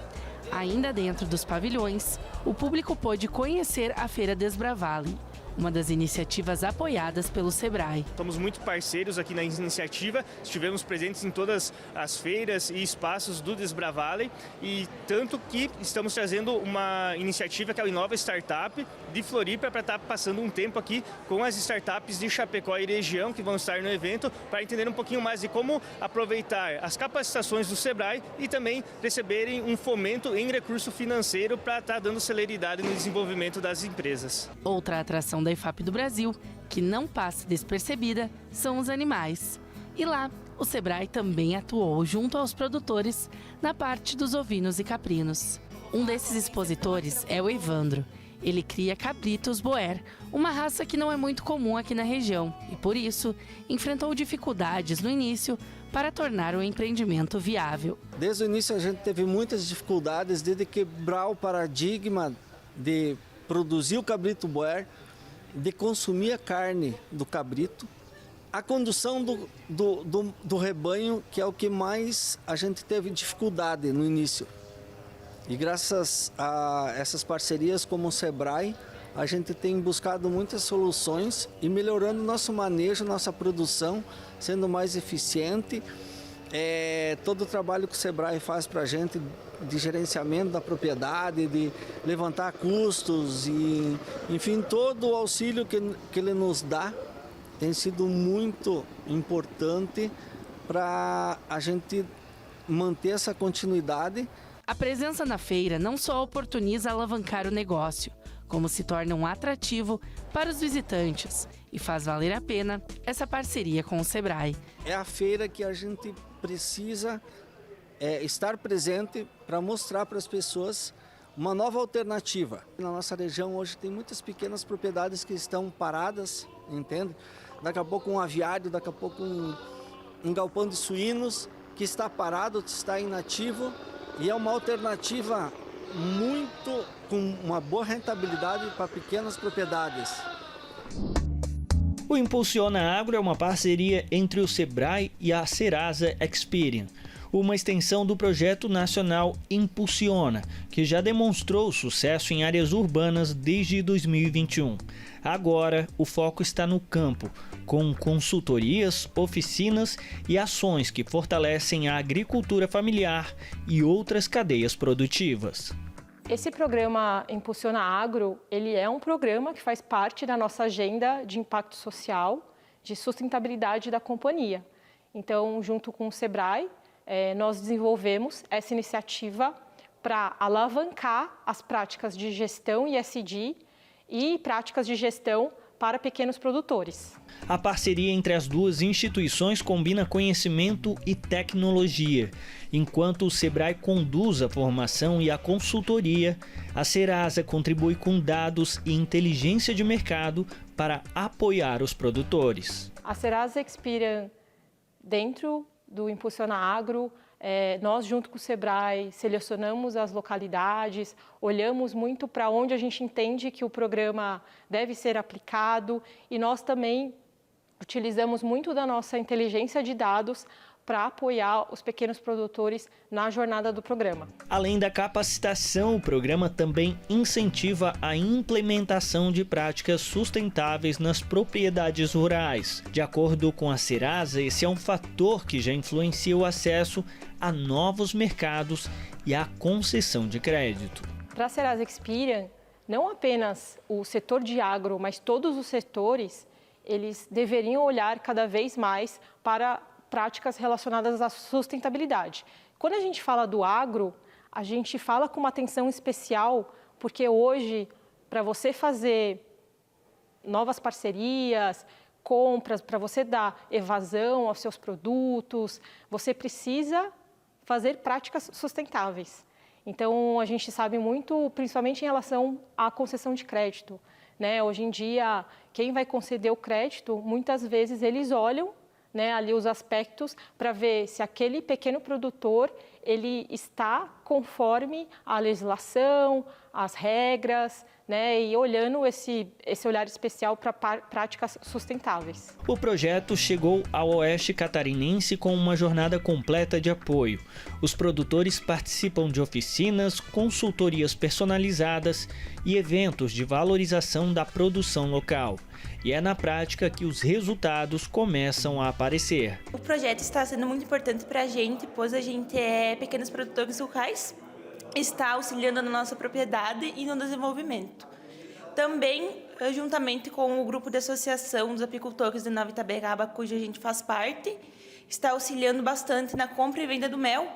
Speaker 21: Ainda dentro dos pavilhões, o público pôde conhecer a Feira Desbravale, uma das iniciativas apoiadas pelo Sebrae.
Speaker 25: Estamos muito parceiros aqui na iniciativa, estivemos presentes em todas as feiras e espaços do Desbravale e tanto que estamos trazendo uma iniciativa que é o Inova Startup de Floripa para estar passando um tempo aqui com as startups de Chapecó e região que vão estar no evento para entender um pouquinho mais de como aproveitar as capacitações do Sebrae e também receberem um fomento em recurso financeiro para estar dando celeridade no desenvolvimento das empresas.
Speaker 21: Outra atração da IFAP do Brasil, que não passa despercebida, são os animais. E lá, o Sebrae também atuou junto aos produtores na parte dos ovinos e caprinos. Um desses expositores é o Evandro. Ele cria cabritos boer, uma raça que não é muito comum aqui na região e, por isso, enfrentou dificuldades no início para tornar o empreendimento viável.
Speaker 26: Desde o início a gente teve muitas dificuldades de quebrar o paradigma de produzir o cabrito boer, de consumir a carne do cabrito, a condução do rebanho, que é o que mais a gente teve dificuldade no início. E graças a essas parcerias como o Sebrae, a gente tem buscado muitas soluções e melhorando nosso manejo, nossa produção, sendo mais eficiente. Todo o trabalho que o Sebrae faz para a gente de gerenciamento da propriedade, de levantar custos e, enfim, todo o auxílio que ele nos dá tem sido muito importante para a gente manter essa continuidade.
Speaker 21: A presença na feira não só oportuniza alavancar o negócio, como se torna um atrativo para os visitantes e faz valer a pena essa parceria com o Sebrae.
Speaker 26: É a feira que a gente precisa estar presente para mostrar para as pessoas uma nova alternativa. Na nossa região hoje tem muitas pequenas propriedades que estão paradas, entende? Daqui a pouco um aviário, daqui a pouco um galpão de suínos que está parado, está inativo e é uma alternativa com uma boa rentabilidade para pequenas propriedades.
Speaker 27: O Impulsiona Agro é uma parceria entre o Sebrae e a Serasa Experian, uma extensão do projeto nacional Impulsiona, que já demonstrou sucesso em áreas urbanas desde 2021. Agora, o foco está no campo, com consultorias, oficinas e ações que fortalecem a agricultura familiar e outras cadeias produtivas.
Speaker 28: Esse programa Impulsiona Agro, ele é um programa que faz parte da nossa agenda de impacto social, de sustentabilidade da companhia. Então, junto com o Sebrae, nós desenvolvemos essa iniciativa para alavancar as práticas de gestão ESG e práticas de gestão para pequenos produtores.
Speaker 27: A parceria entre as duas instituições combina conhecimento e tecnologia. Enquanto o Sebrae conduz a formação e a consultoria, a Serasa contribui com dados e inteligência de mercado para apoiar os produtores.
Speaker 28: A Serasa Experian, dentro do Impulsiona Agro, nós, junto com o Sebrae, selecionamos as localidades, olhamos muito para onde a gente entende que o programa deve ser aplicado e nós também utilizamos muito da nossa inteligência de dados para apoiar os pequenos produtores na jornada do programa.
Speaker 27: Além da capacitação, o programa também incentiva a implementação de práticas sustentáveis nas propriedades rurais. De acordo com a Serasa, esse é um fator que já influencia o acesso a novos mercados e a concessão de crédito.
Speaker 28: Para a Serasa Experian, não apenas o setor de agro, mas todos os setores, eles deveriam olhar cada vez mais para práticas relacionadas à sustentabilidade. Quando a gente fala do agro, a gente fala com uma atenção especial, porque hoje, para você fazer novas parcerias, compras, para você dar evasão aos seus produtos, você precisa fazer práticas sustentáveis. Então, a gente sabe muito, principalmente em relação à concessão de crédito, né? Hoje em dia, quem vai conceder o crédito, muitas vezes eles olham, né, ali os aspectos para ver se aquele pequeno produtor ele está conforme a legislação, as regras, né, e olhando esse olhar especial para práticas sustentáveis.
Speaker 27: O projeto chegou ao Oeste Catarinense com uma jornada completa de apoio. Os produtores participam de oficinas, consultorias personalizadas e eventos de valorização da produção local. E é na prática que os resultados começam a aparecer.
Speaker 3: O projeto está sendo muito importante para a gente, pois a gente é pequenos produtores locais, está auxiliando na nossa propriedade e no desenvolvimento. Também, juntamente com o grupo de associação dos apicultores de Nova Itaberaba, cuja a gente faz parte, está auxiliando bastante na compra e venda do mel,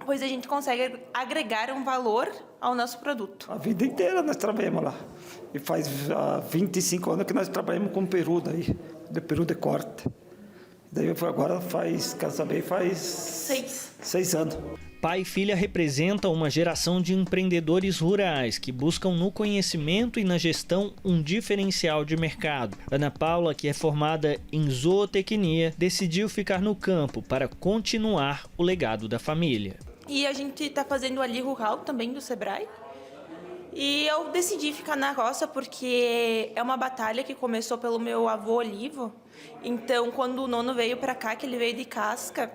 Speaker 3: pois a gente consegue agregar um valor ao nosso produto.
Speaker 4: A vida inteira nós trabalhamos lá. E faz 25 anos que nós trabalhamos com peru daí, de peru de corte. Daí agora faz 6 anos.
Speaker 27: Pai e filha representam uma geração de empreendedores rurais que buscam no conhecimento e na gestão um diferencial de mercado. Ana Paula, que é formada em zootecnia, decidiu ficar no campo para continuar o legado da família.
Speaker 3: E a gente está fazendo ali rural também do Sebrae. E eu decidi ficar na roça porque é uma batalha que começou pelo meu avô Olivo. Então, quando o nono veio para cá, que ele veio de casca,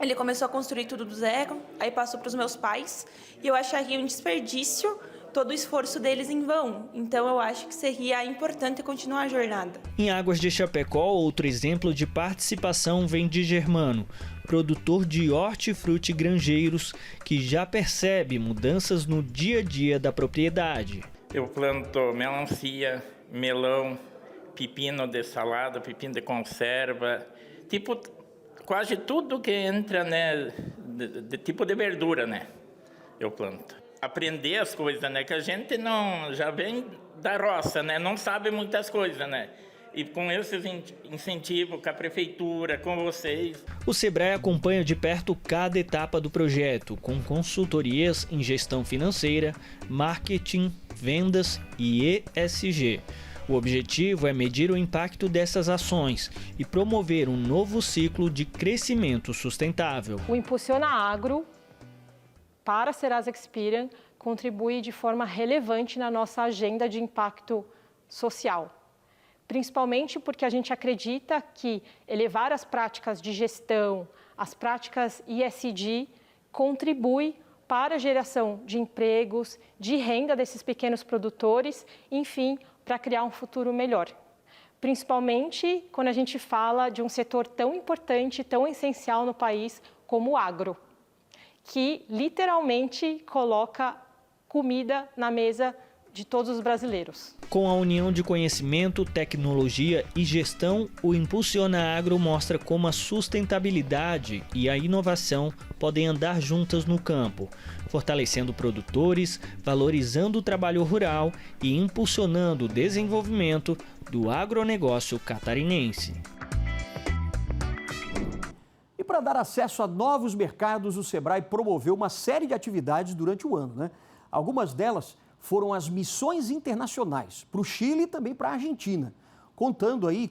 Speaker 3: ele começou a construir tudo do zero, aí passou para os meus pais. E eu acharia um desperdício todo o esforço deles em vão. Então, eu acho que seria importante continuar a jornada.
Speaker 27: Em Águas de Chapecó, outro exemplo de participação vem de Germano, produtor de hortifruti grangeiros, que já percebe mudanças no dia a dia da propriedade.
Speaker 5: Eu planto melancia, melão, pepino de salada, pepino de conserva, tipo quase tudo que entra, né, de tipo de verdura, né, eu planto. Aprender as coisas, né, que a gente não já vem da roça, né, não sabe muitas coisas, né. E com esses incentivos, com a prefeitura, com vocês.
Speaker 27: O Sebrae acompanha de perto cada etapa do projeto, com consultorias em gestão financeira, marketing, vendas e ESG. O objetivo é medir o impacto dessas ações e promover um novo ciclo de crescimento sustentável.
Speaker 28: O Impulsiona Agro, para a Serasa Experian, contribui de forma relevante na nossa agenda de impacto social. Principalmente porque a gente acredita que elevar as práticas de gestão, as práticas ESG, contribui para a geração de empregos, de renda desses pequenos produtores, enfim, para criar um futuro melhor. Principalmente quando a gente fala de um setor tão importante, tão essencial no país como o agro, que literalmente coloca comida na mesa de todos os brasileiros.
Speaker 27: Com a união de conhecimento, tecnologia e gestão, o Impulsiona Agro mostra como a sustentabilidade e a inovação podem andar juntas no campo, fortalecendo produtores, valorizando o trabalho rural e impulsionando o desenvolvimento do agronegócio catarinense.
Speaker 1: E para dar acesso a novos mercados, o Sebrae promoveu uma série de atividades durante o ano, né? Algumas delas foram as missões internacionais para o Chile e também para a Argentina,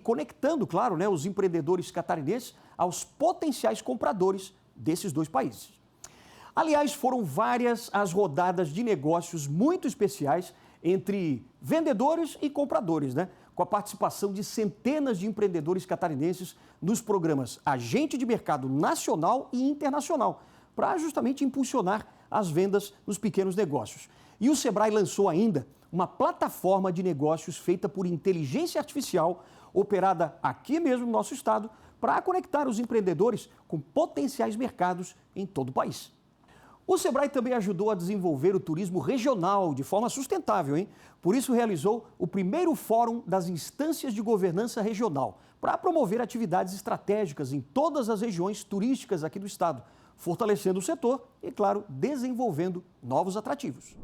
Speaker 1: conectando, claro, né, os empreendedores catarinenses aos potenciais compradores desses dois países. Aliás, foram várias as rodadas de negócios muito especiais entre vendedores e compradores, né? com a participação de centenas de empreendedores catarinenses nos programas Agente de Mercado Nacional e Internacional, para justamente impulsionar as vendas nos pequenos negócios. E o Sebrae lançou ainda uma plataforma de negócios feita por inteligência artificial, operada aqui mesmo no nosso estado, para conectar os empreendedores com potenciais mercados em todo o país. O Sebrae também ajudou a desenvolver o turismo regional de forma sustentável, hein? Por isso realizou o primeiro Fórum das Instâncias de Governança Regional, para promover atividades estratégicas em todas as regiões turísticas aqui do estado, fortalecendo o setor e, claro, desenvolvendo novos atrativos.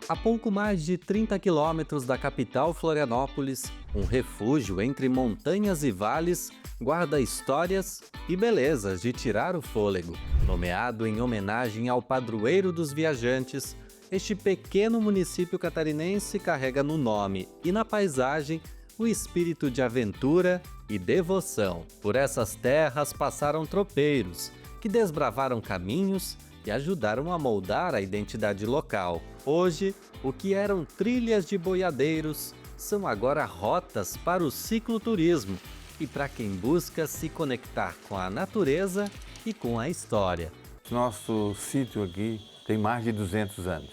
Speaker 6: A pouco mais de 30 quilômetros da capital Florianópolis, um refúgio entre montanhas e vales guarda histórias e belezas de tirar o fôlego. Nomeado em homenagem ao padroeiro dos viajantes, este pequeno município catarinense carrega no nome e na paisagem o espírito de aventura e devoção. Por essas terras passaram tropeiros, que desbravaram caminhos e ajudaram a moldar a identidade local. Hoje, o que eram trilhas de boiadeiros são agora rotas para o cicloturismo e para quem busca se conectar com a natureza e com a história.
Speaker 7: Nosso sítio aqui tem mais de 200 anos.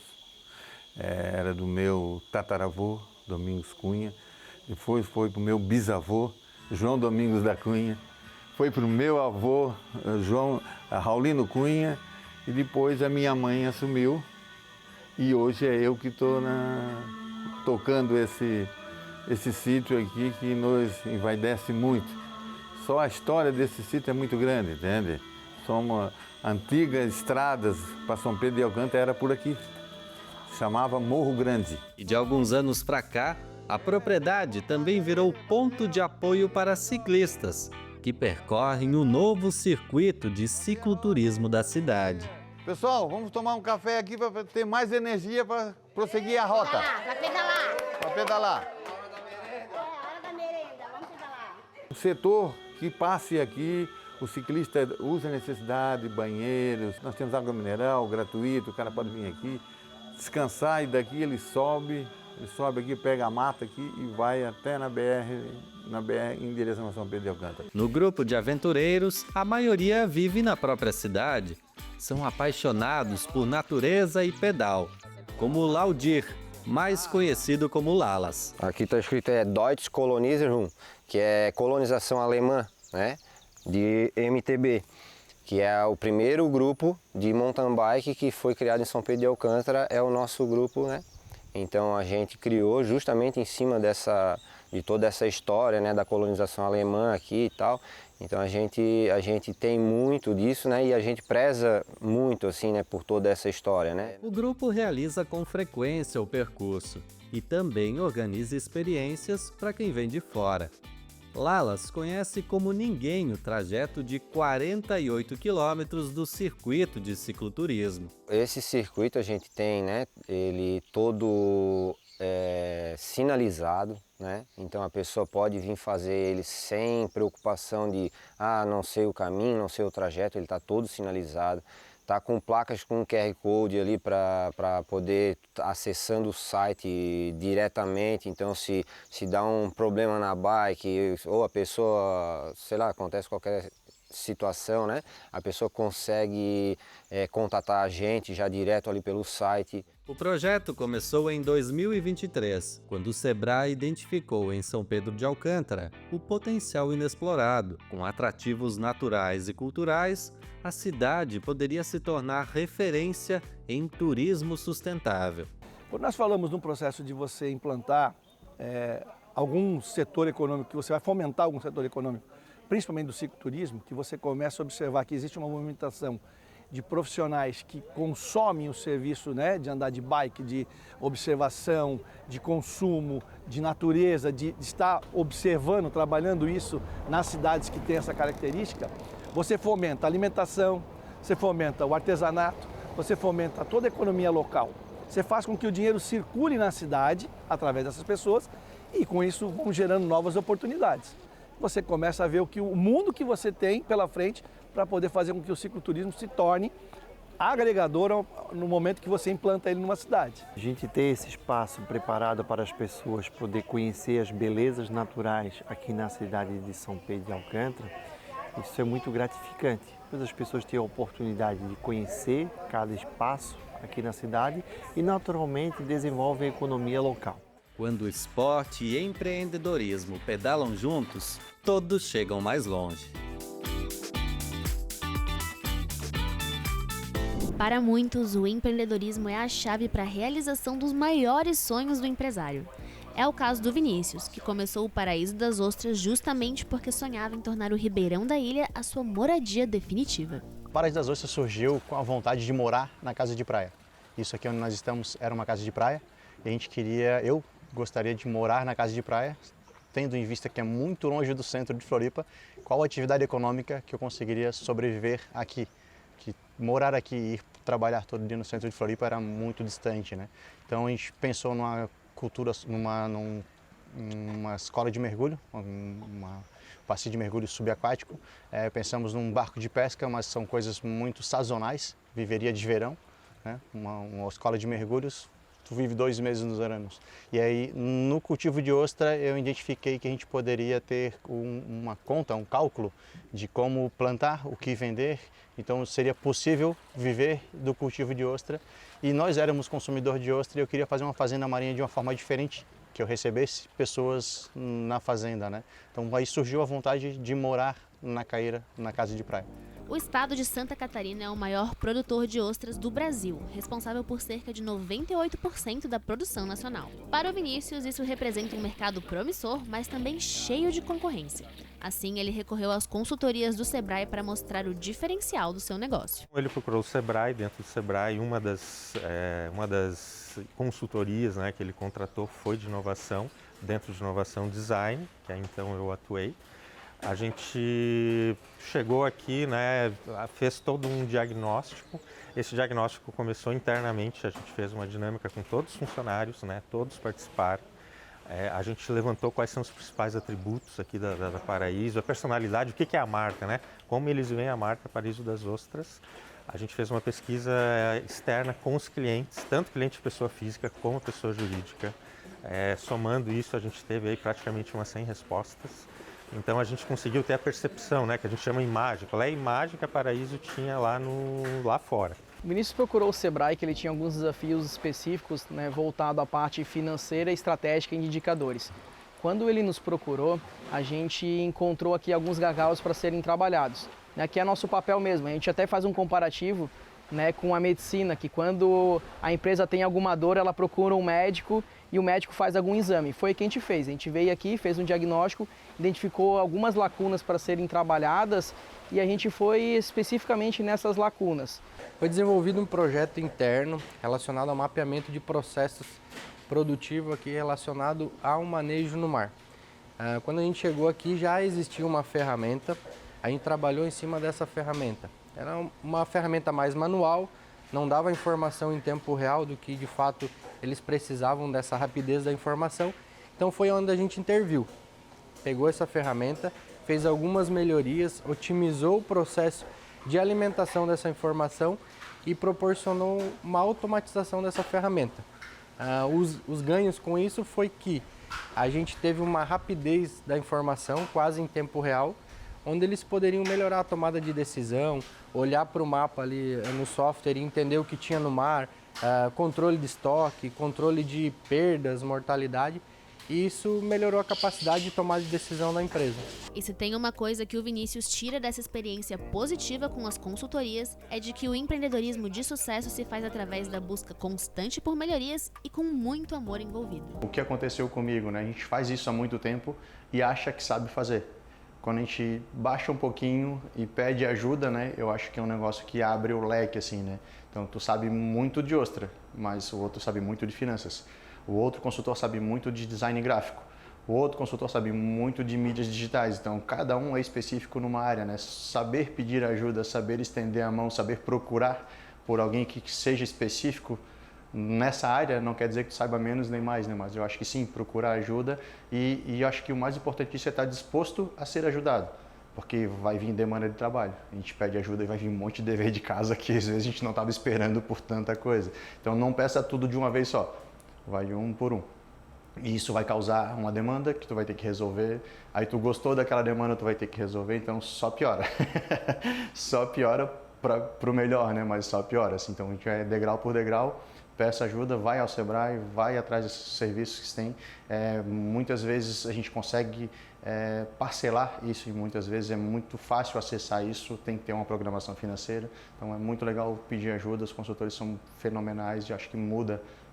Speaker 7: Era do meu tataravô, Domingos Cunha, depois foi para o meu bisavô, João Domingos da Cunha, foi para o meu avô, Raulino Cunha, e depois a minha mãe assumiu, e hoje é eu que estou tocando esse sítio aqui, que nos envaidece muito. Só a história desse sítio é muito grande, entende? Somos antigas estradas para São Pedro de Alcântara, era por aqui, chamava Morro Grande.
Speaker 6: E de alguns anos para cá, a propriedade também virou ponto de apoio para ciclistas, que percorrem o novo circuito de cicloturismo da cidade.
Speaker 7: Pessoal, vamos tomar um café aqui para ter mais energia para prosseguir a rota.
Speaker 8: Para pedalar.
Speaker 7: Para pedalar.
Speaker 8: Hora da merenda, vamos pedalar.
Speaker 7: O setor que passe aqui, o ciclista usa necessidade, banheiros, nós temos água mineral gratuito, o cara pode vir aqui, descansar e daqui ele sobe aqui, pega a mata aqui e vai até na BR em direção a São Pedro de Alcântara.
Speaker 6: No grupo de aventureiros, a maioria vive na própria cidade. São apaixonados por natureza e pedal, como o Laudir, mais conhecido como Lalas.
Speaker 9: Aqui está escrito Deutsche Kolonisierung, que é colonização alemã, né, de MTB, que é o primeiro grupo de mountain bike que foi criado em São Pedro de Alcântara, é o nosso grupo, né? Então a gente criou justamente em cima de toda essa história, né, da colonização alemã aqui e tal. Então a gente tem muito disso, né, e a gente preza muito assim, né, por toda essa história, né.
Speaker 6: O grupo realiza com frequência o percurso e também organiza experiências para quem vem de fora. Lalas conhece como ninguém o trajeto de 48 quilômetros do circuito de cicloturismo.
Speaker 9: Esse circuito a gente tem, né, ele todo sinalizado, né? Então a pessoa pode vir fazer ele sem preocupação de não sei o caminho, não sei o trajeto, ele está todo sinalizado. Está com placas com QR Code ali para poder acessando o site diretamente. Então se dá um problema na bike ou a pessoa, sei lá, acontece qualquer situação, né? A pessoa consegue contatar a gente já direto ali pelo site.
Speaker 6: O projeto começou em 2023, quando o Sebrae identificou em São Pedro de Alcântara o potencial inexplorado. Com atrativos naturais e culturais, a cidade poderia se tornar referência em turismo sustentável.
Speaker 10: Quando nós falamos num processo de você implantar algum setor econômico, que você vai fomentar algum setor econômico, principalmente do cicloturismo, que você começa a observar que existe uma movimentação de profissionais que consomem o serviço, né, de andar de bike, de observação, de consumo, de natureza, de estar observando, trabalhando isso nas cidades que têm essa característica, você fomenta a alimentação, você fomenta o artesanato, você fomenta toda a economia local. Você faz com que o dinheiro circule na cidade através dessas pessoas e com isso vão gerando novas oportunidades. Você começa a ver o mundo que você tem pela frente para poder fazer com que o cicloturismo se torne agregador no momento que você implanta ele numa cidade.
Speaker 2: A gente ter esse espaço preparado para as pessoas poder conhecer as belezas naturais aqui na cidade de São Pedro de Alcântara, isso é muito gratificante. Pois as pessoas têm a oportunidade de conhecer cada espaço aqui na cidade e naturalmente desenvolvem a economia local.
Speaker 6: Quando esporte e empreendedorismo pedalam juntos, todos chegam mais longe.
Speaker 11: Para muitos, o empreendedorismo é a chave para a realização dos maiores sonhos do empresário. É o caso do Vinícius, que começou o Paraíso das Ostras justamente porque sonhava em tornar o Ribeirão da Ilha a sua moradia definitiva.
Speaker 12: O Paraíso das Ostras surgiu com a vontade de morar na casa de praia. Isso aqui onde nós estamos era uma casa de praia e eu gostaria de morar na casa de praia, tendo em vista que é muito longe do centro de Floripa, qual a atividade econômica que eu conseguiria sobreviver aqui. Que morar aqui e ir trabalhar todo dia no centro de Floripa era muito distante, né? Então a gente pensou numa cultura, numa escola de mergulho, uma passeio de mergulho subaquático. Pensamos num barco de pesca, mas são coisas muito sazonais, viveria de verão, né? Uma escola de mergulhos, tu vive 2 meses nos anos. E aí, no cultivo de ostra, eu identifiquei que a gente poderia ter uma conta, um cálculo de como plantar, o que vender. Então, seria possível viver do cultivo de ostra. E nós éramos consumidor de ostra e eu queria fazer uma fazenda marinha de uma forma diferente, que eu recebesse pessoas na fazenda, né? Então, aí surgiu a vontade de morar na Caíra, na casa de praia.
Speaker 11: O estado de Santa Catarina é o maior produtor de ostras do Brasil, responsável por cerca de 98% da produção nacional. Para o Vinícius, isso representa um mercado promissor, mas também cheio de concorrência. Assim, ele recorreu às consultorias do Sebrae para mostrar o diferencial do seu negócio.
Speaker 13: Ele procurou o Sebrae, dentro do Sebrae, uma das consultorias, né, que ele contratou foi de inovação, dentro de inovação design, que aí então eu atuei. A gente chegou aqui, né, fez todo um diagnóstico. Esse diagnóstico começou internamente, a gente fez uma dinâmica com todos os funcionários, né, todos participaram. A gente levantou quais são os principais atributos aqui da Paraíso, a personalidade, o que é a marca, né? Como eles veem a marca Paraíso das Ostras. A gente fez uma pesquisa externa com os clientes, tanto cliente pessoa física como pessoa jurídica. Somando isso, a gente teve aí praticamente umas 100 respostas. Então a gente conseguiu ter a percepção, né, que a gente chama imagem. Qual é a imagem que a Paraíso tinha lá fora?
Speaker 14: O Vinícius procurou o Sebrae, que ele tinha alguns desafios específicos, né, voltado à parte financeira, estratégica e de indicadores. Quando ele nos procurou, a gente encontrou aqui alguns gargalos para serem trabalhados, né, que é nosso papel mesmo. A gente até faz um comparativo, né, com a medicina, que quando a empresa tem alguma dor, ela procura um médico e o médico faz algum exame. Foi o que a gente fez. A gente veio aqui, fez um diagnóstico, identificou algumas lacunas para serem trabalhadas e a gente foi especificamente nessas lacunas.
Speaker 15: Foi desenvolvido um projeto interno relacionado ao mapeamento de processos produtivos aqui relacionado ao manejo no mar. Quando a gente chegou aqui já existia uma ferramenta, a gente trabalhou em cima dessa ferramenta. Era uma ferramenta mais manual, não dava informação em tempo real do que de fato eles precisavam dessa rapidez da informação. Então foi onde a gente interviu. Pegou essa ferramenta, fez algumas melhorias, otimizou o processo de alimentação dessa informação e proporcionou uma automatização dessa ferramenta. Os ganhos com isso foi que a gente teve uma rapidez da informação quase em tempo real, onde eles poderiam melhorar a tomada de decisão, olhar para o mapa ali no software e entender o que tinha no mar, controle de estoque, controle de perdas, mortalidade. E isso melhorou a capacidade de tomar de decisão da empresa.
Speaker 11: E se tem uma coisa que o Vinícius tira dessa experiência positiva com as consultorias, é de que o empreendedorismo de sucesso se faz através da busca constante por melhorias e com muito amor envolvido.
Speaker 12: O que aconteceu comigo, né? A gente faz isso há muito tempo e acha que sabe fazer. Quando a gente baixa um pouquinho e pede ajuda, né? Eu acho que é um negócio que abre o leque, assim, né? Então, tu sabe muito de ostra, mas o outro sabe muito de finanças. O outro consultor sabe muito de design gráfico. O outro consultor sabe muito de mídias digitais. Então, cada um é específico numa área, né? Saber pedir ajuda, saber estender a mão, saber procurar por alguém que seja específico nessa área não quer dizer que tu saiba menos nem mais, né? Mas eu acho que sim, procurar ajuda e eu acho que o mais importante disso é estar disposto a ser ajudado. porque vai vir demanda de trabalho. A gente pede ajuda e vai vir um monte de dever de casa que às vezes a gente não estava esperando por tanta coisa. Então não peça tudo de uma vez só, vai um por um. E isso vai causar uma demanda que tu vai ter que resolver. Aí tu gostou daquela demanda, tu vai ter que resolver, então só piora. Só piora para o melhor, né? Mas só piora. Assim. Então a gente vai degrau por degrau, peça ajuda, vai ao Sebrae, vai atrás desses serviços que tem. Muitas vezes a gente consegue parcelar isso e muitas vezes é muito fácil acessar isso, tem que ter uma programação financeira. Então é muito legal pedir ajuda, os consultores são fenomenais e acho que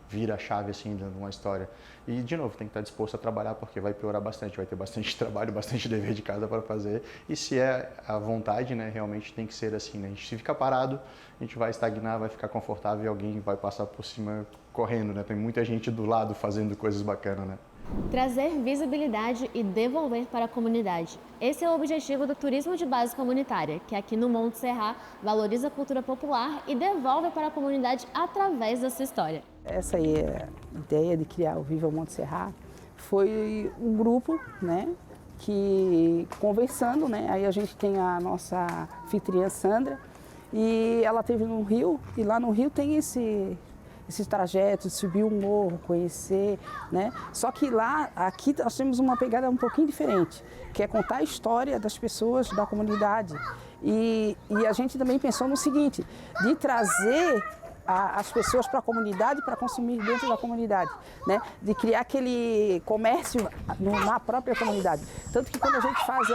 Speaker 12: vira a chave assim de uma história. E de novo, tem que estar disposto a trabalhar porque vai piorar bastante, vai ter bastante trabalho, bastante dever de casa para fazer. E se é a vontade, né, realmente tem que ser assim, né? A gente se ficar parado, a gente vai estagnar, vai ficar confortável e alguém vai passar por cima correndo, né? Tem muita gente do lado fazendo coisas bacanas, né?
Speaker 11: Trazer visibilidade e devolver para a comunidade. Esse é o objetivo do Turismo de Base Comunitária, que aqui no Monte Serrat valoriza a cultura popular e devolve para a comunidade através da sua história.
Speaker 16: Essa aí é a ideia de criar o Viva Monte Serrat. Foi um grupo, né, que conversando, né, aí a gente tem a nossa anfitriã Sandra e ela esteve no Rio e lá no Rio tem esse trajeto, subir um morro, conhecer, né? Só que aqui nós temos uma pegada um pouquinho diferente, que é contar a história das pessoas da comunidade. E a gente também pensou no seguinte, de trazer as pessoas para a comunidade, para consumir dentro da comunidade, né? De criar aquele comércio na própria comunidade. Tanto que quando a gente faz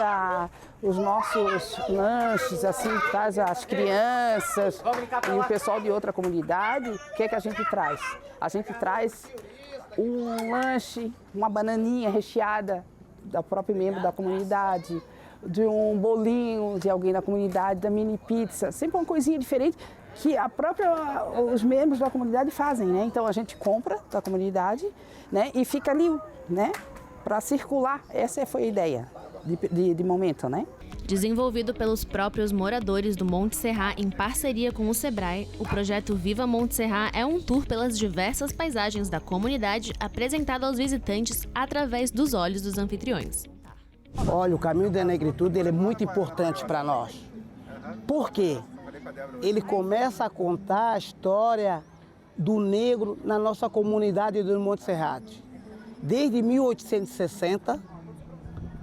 Speaker 16: os nossos lanches, assim, traz as crianças e o pessoal de outra comunidade, o que é que a gente traz? A gente traz um lanche, uma bananinha recheada da própria membro da comunidade, de um bolinho de alguém da comunidade, da mini pizza, sempre uma coisinha diferente que os membros da comunidade fazem, né? Então a gente compra da comunidade, né? E fica ali, né? Para circular. Essa foi a ideia de momento, né?
Speaker 11: Desenvolvido pelos próprios moradores do Monte Serrat em parceria com o Sebrae, o projeto Viva Monte Serrat é um tour pelas diversas paisagens da comunidade apresentado aos visitantes através dos olhos dos anfitriões.
Speaker 17: Olha, o caminho da negritude ele é muito importante para nós. Por quê? Ele começa a contar a história do negro na nossa comunidade do Monte Serrat. Desde 1860,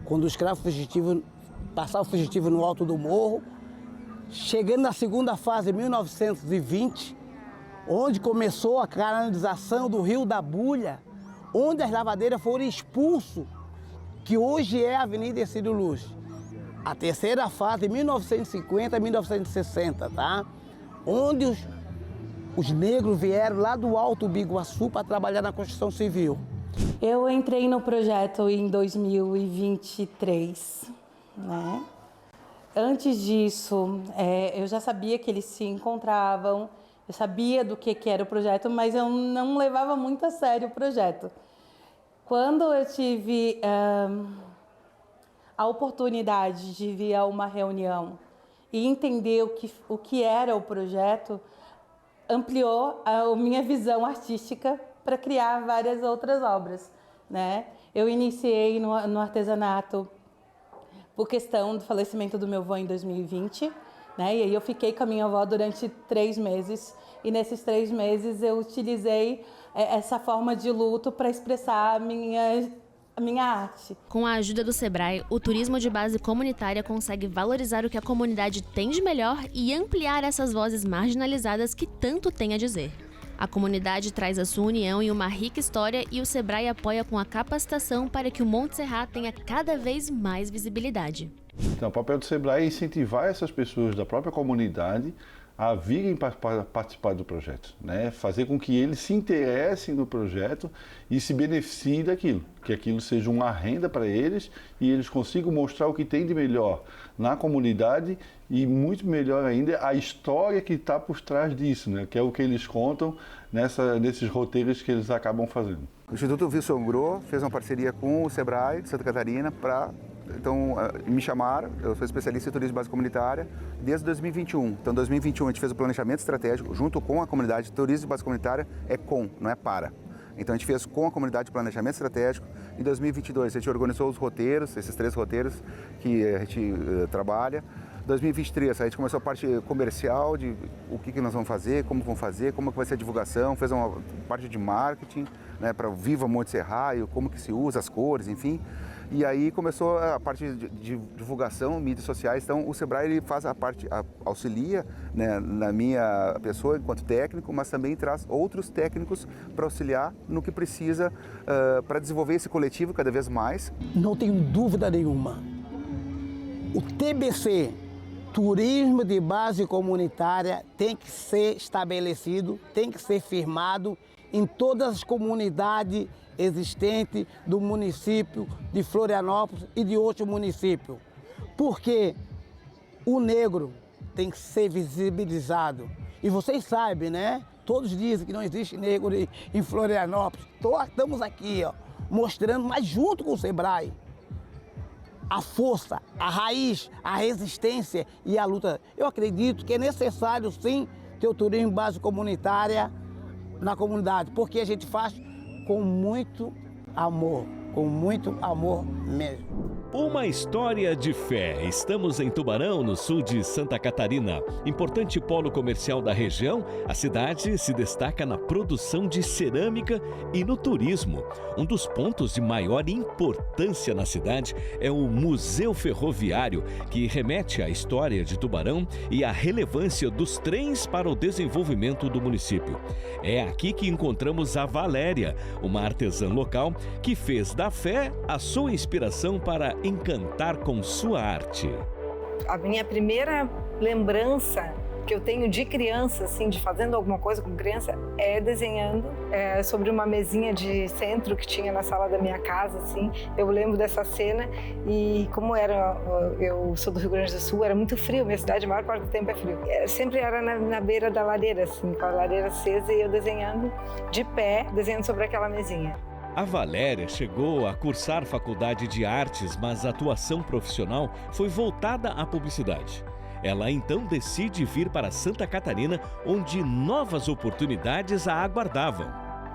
Speaker 17: quando o escravo fugitivo passava fugitivo no alto do morro, chegando na segunda fase, 1920, onde começou a canalização do Rio da Bulha, onde as lavadeiras foram expulsos, que hoje é a Avenida Ercílio Luz. A terceira fase, 1950 a 1960, tá? Onde os negros vieram lá do Alto Biguaçu para trabalhar na construção civil.
Speaker 18: Eu entrei no projeto em 2023, né? Antes disso, eu já sabia que eles se encontravam, eu sabia do que era o projeto, mas eu não levava muito a sério o projeto. Quando eu tive a oportunidade de vir a uma reunião e entender o que era o projeto, ampliou a minha visão artística para criar várias outras obras, né? Eu iniciei no artesanato por questão do falecimento do meu avô em 2020, né? E aí eu fiquei com a minha avó durante 3 meses e nesses 3 meses eu utilizei essa forma de luto para expressar a minha arte.
Speaker 11: Com a ajuda do Sebrae, o turismo de base comunitária consegue valorizar o que a comunidade tem de melhor e ampliar essas vozes marginalizadas que tanto tem a dizer. A comunidade traz a sua união e uma rica história e o Sebrae apoia com a capacitação para que o Monte Serrat tenha cada vez mais visibilidade.
Speaker 19: Então, o papel do Sebrae é incentivar essas pessoas da própria comunidade a virem participar do projeto, né? Fazer com que eles se interessem no projeto e se beneficiem daquilo, que aquilo seja uma renda para eles e eles consigam mostrar o que tem de melhor na comunidade e muito melhor ainda a história que está por trás disso, né? Que é o que eles contam nesses roteiros que eles acabam fazendo.
Speaker 20: O Instituto Wilson Gro fez uma parceria com o Sebrae de Santa Catarina para... Então, me chamaram, eu sou especialista em turismo de base comunitária desde 2021. Então, em 2021 a gente fez o planejamento estratégico junto com a comunidade. Turismo de base comunitária é com, não é para. Então a gente fez com a comunidade de planejamento estratégico. Em 2022 a gente organizou os roteiros, esses 3 roteiros que a gente trabalha. 2023 a gente começou a parte comercial de o que nós vamos fazer, como que vai ser a divulgação, fez uma parte de marketing, né, para o Viva Monte Serra, como que se usa, as cores, enfim. E aí começou a parte de divulgação, mídias sociais. Então o Sebrae ele faz a parte, auxilia, né, na minha pessoa enquanto técnico, mas também traz outros técnicos para auxiliar no que precisa para desenvolver esse coletivo cada vez mais.
Speaker 17: Não tenho dúvida nenhuma. O TBC, Turismo de Base Comunitária, tem que ser estabelecido, tem que ser firmado em todas as comunidades existentes do município de Florianópolis e de outros municípios. Porque o negro tem que ser visibilizado. E vocês sabem, né? Todos dizem que não existe negro em Florianópolis. Estamos aqui, ó, mostrando, mas junto com o Sebrae, a força, a raiz, a resistência e a luta. Eu acredito que é necessário, sim, ter o turismo base comunitária na comunidade, porque a gente faz com muito amor mesmo.
Speaker 3: Uma história de fé. Estamos em Tubarão, no sul de Santa Catarina. Importante polo comercial da região, a cidade se destaca na produção de cerâmica e no turismo. Um dos pontos de maior importância na cidade é o Museu Ferroviário, que remete à história de Tubarão e à relevância dos trens para o desenvolvimento do município. É aqui que encontramos a Valéria, uma artesã local que fez da fé a sua inspiração para encantar com sua arte.
Speaker 4: A minha primeira lembrança que eu tenho de criança, assim, de fazendo alguma coisa com criança, é desenhando sobre uma mesinha de centro que tinha na sala da minha casa, assim. Eu lembro dessa cena e como eu sou do Rio Grande do Sul, era muito frio, minha cidade a maior parte do tempo é frio. Sempre era na beira da lareira, assim, com a lareira acesa e eu desenhando de pé, desenhando sobre aquela mesinha.
Speaker 3: A Valéria chegou a cursar faculdade de artes, mas a atuação profissional foi voltada à publicidade. Ela então decide vir para Santa Catarina, onde novas oportunidades a aguardavam.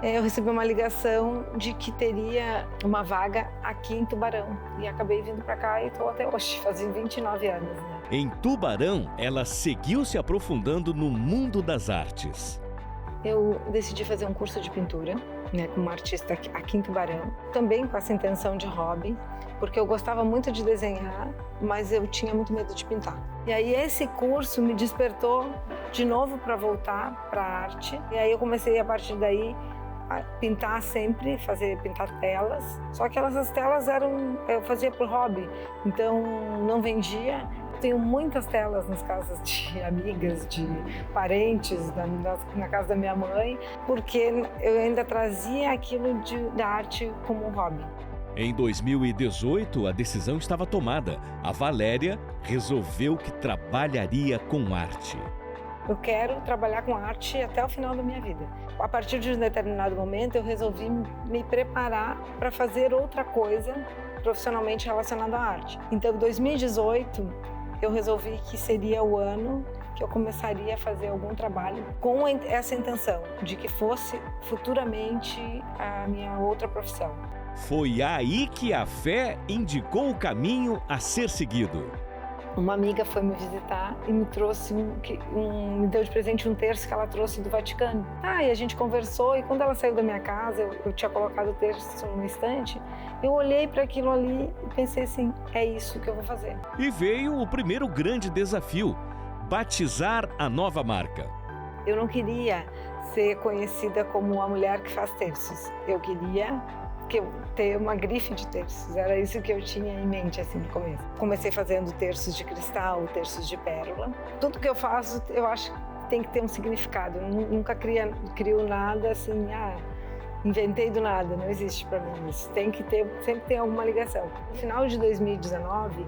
Speaker 4: Eu recebi uma ligação de que teria uma vaga aqui em Tubarão e acabei vindo para cá e estou até hoje, fazem 29 anos. Né?
Speaker 3: Em Tubarão, ela seguiu se aprofundando no mundo das artes.
Speaker 4: Eu decidi fazer um curso de pintura, né, como artista aqui em Tubarão, também com essa intenção de hobby, porque eu gostava muito de desenhar, mas eu tinha muito medo de pintar. E aí esse curso me despertou de novo para voltar para a arte, e aí eu comecei a partir daí a pintar sempre, pintar telas, só que essas telas eu fazia por hobby, então não vendia. Tenho muitas telas nas casas de amigas, de parentes, na casa da minha mãe, porque eu ainda trazia aquilo da arte como um hobby.
Speaker 3: Em 2018, a decisão estava tomada. A Valéria resolveu que trabalharia com arte.
Speaker 4: Eu quero trabalhar com arte até o final da minha vida. A partir de um determinado momento, eu resolvi me preparar para fazer outra coisa profissionalmente relacionada à arte. Então, em 2018, eu resolvi que seria o ano que eu começaria a fazer algum trabalho com essa intenção de que fosse futuramente a minha outra profissão.
Speaker 3: Foi aí que a fé indicou o caminho a ser seguido.
Speaker 4: Uma amiga foi me visitar e me trouxe me deu de presente um terço que ela trouxe do Vaticano. E a gente conversou e quando ela saiu da minha casa, eu tinha colocado o terço no estante, eu olhei para aquilo ali e pensei assim, é isso que eu vou fazer.
Speaker 3: E veio o primeiro grande desafio, batizar a nova marca.
Speaker 4: Eu não queria ser conhecida como a mulher que faz terços, eu queria ter uma grife de terços, era isso que eu tinha em mente assim no começo. Comecei fazendo terços de cristal, terços de pérola. Tudo que eu faço, eu acho que tem que ter um significado. Eu nunca crio nada assim, inventei do nada, não existe para mim isso. Sempre tem alguma ligação. No final de 2019,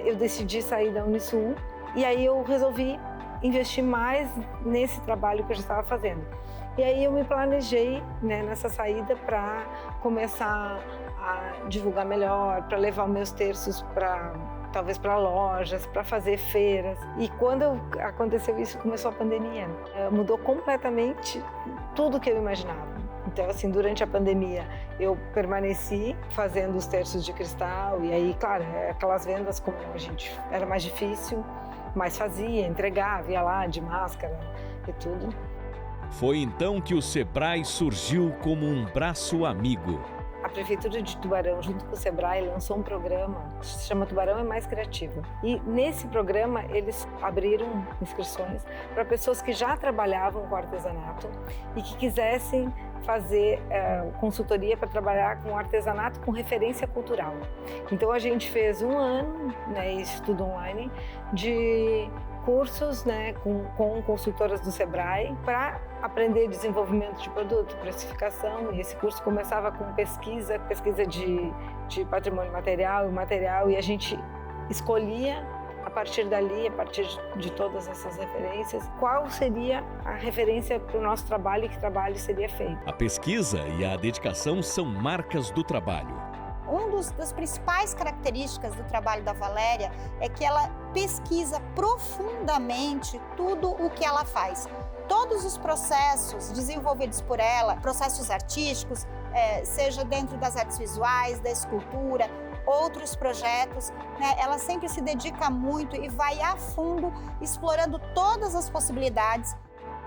Speaker 4: eu decidi sair da Unisul e aí eu resolvi investir mais nesse trabalho que eu já estava fazendo. E aí eu me planejei, né, nessa saída para começar a divulgar melhor, para levar meus terços talvez para lojas, para fazer feiras. E quando aconteceu isso, começou a pandemia. Mudou completamente tudo que eu imaginava. Então, assim, durante a pandemia, eu permaneci fazendo os terços de cristal e aí, claro, aquelas vendas como a gente era mais difícil, mas fazia, entregava, ia lá de máscara e tudo.
Speaker 3: Foi então que o Sebrae surgiu como um braço amigo.
Speaker 4: A Prefeitura de Tubarão, junto com o Sebrae, lançou um programa que se chama Tubarão é Mais Criativo. E nesse programa, eles abriram inscrições para pessoas que já trabalhavam com artesanato e que quisessem fazer consultoria para trabalhar com artesanato com referência cultural. Então a gente fez um ano, né, estudo online, de cursos, né, com consultoras do Sebrae para aprender desenvolvimento de produto, precificação, e esse curso começava com pesquisa de patrimônio material, e a gente escolhia a partir dali, a partir de todas essas referências, qual seria a referência para o nosso trabalho e que trabalho seria feito.
Speaker 3: A pesquisa e a dedicação são marcas do trabalho.
Speaker 5: Uma das principais características do trabalho da Valéria é que ela pesquisa profundamente tudo o que ela faz. Todos os processos desenvolvidos por ela, processos artísticos, seja dentro das artes visuais, da escultura, outros projetos, né? Ela sempre se dedica muito e vai a fundo explorando todas as possibilidades.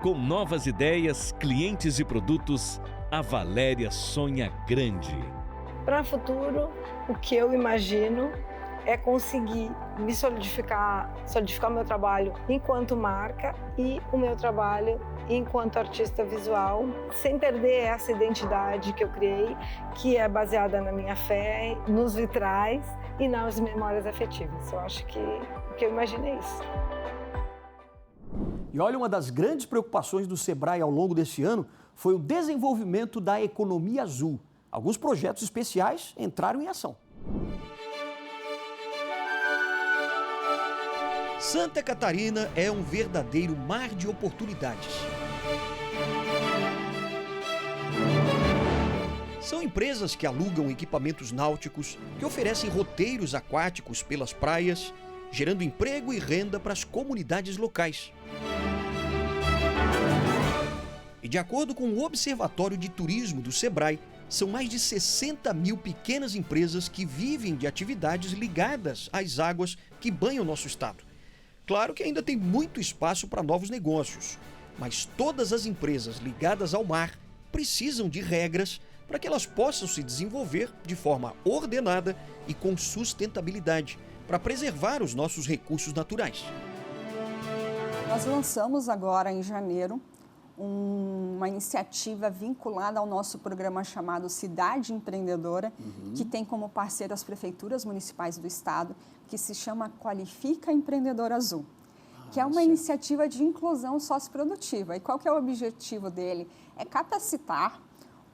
Speaker 3: Com novas ideias, clientes e produtos, a Valéria sonha grande.
Speaker 4: Para o futuro, o que eu imagino é conseguir me solidificar o meu trabalho enquanto marca e o meu trabalho enquanto artista visual, sem perder essa identidade que eu criei, que é baseada na minha fé, nos vitrais e nas memórias afetivas. Eu acho que o que eu imaginei é isso.
Speaker 1: E olha, uma das grandes preocupações do Sebrae ao longo desse ano foi o desenvolvimento da economia azul. Alguns projetos especiais entraram em ação. Santa Catarina é um verdadeiro mar de oportunidades. São empresas que alugam equipamentos náuticos, que oferecem roteiros aquáticos pelas praias, gerando emprego e renda para as comunidades locais. E de acordo com o Observatório de Turismo do Sebrae, são mais de 60 mil pequenas empresas que vivem de atividades ligadas às águas que banham nosso estado. Claro que ainda tem muito espaço para novos negócios, mas todas as empresas ligadas ao mar precisam de regras para que elas possam se desenvolver de forma ordenada e com sustentabilidade, para preservar os nossos recursos naturais.
Speaker 21: Nós lançamos agora em janeiro uma iniciativa vinculada ao nosso programa chamado Cidade Empreendedora, que tem como parceiro as prefeituras municipais do estado, que se chama Qualifica Empreendedor Azul, que é uma iniciativa de inclusão socioprodutiva. E qual que é o objetivo dele? É capacitar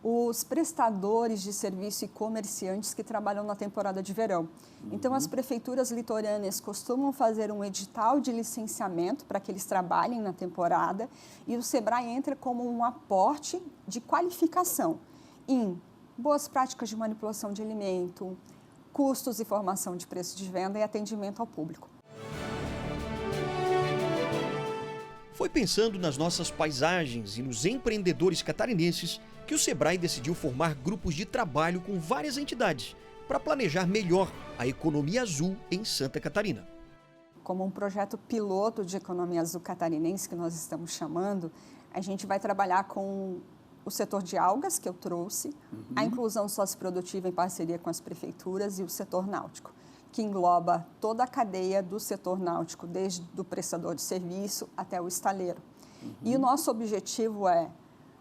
Speaker 21: os prestadores de serviço e comerciantes que trabalham na temporada de verão. Então, as prefeituras litorâneas costumam fazer um edital de licenciamento para que eles trabalhem na temporada e o Sebrae entra como um aporte de qualificação em boas práticas de manipulação de alimento, custos e formação de preço de venda e atendimento ao público.
Speaker 1: Foi pensando nas nossas paisagens e nos empreendedores catarinenses que o Sebrae decidiu formar grupos de trabalho com várias entidades para planejar melhor a economia azul em Santa Catarina.
Speaker 21: Como um projeto piloto de economia azul catarinense, que nós estamos chamando, a gente vai trabalhar com o setor de algas, que eu trouxe, a inclusão socioprodutiva em parceria com as prefeituras e o setor náutico, que engloba toda a cadeia do setor náutico, desde o prestador de serviço até o estaleiro. E o nosso objetivo é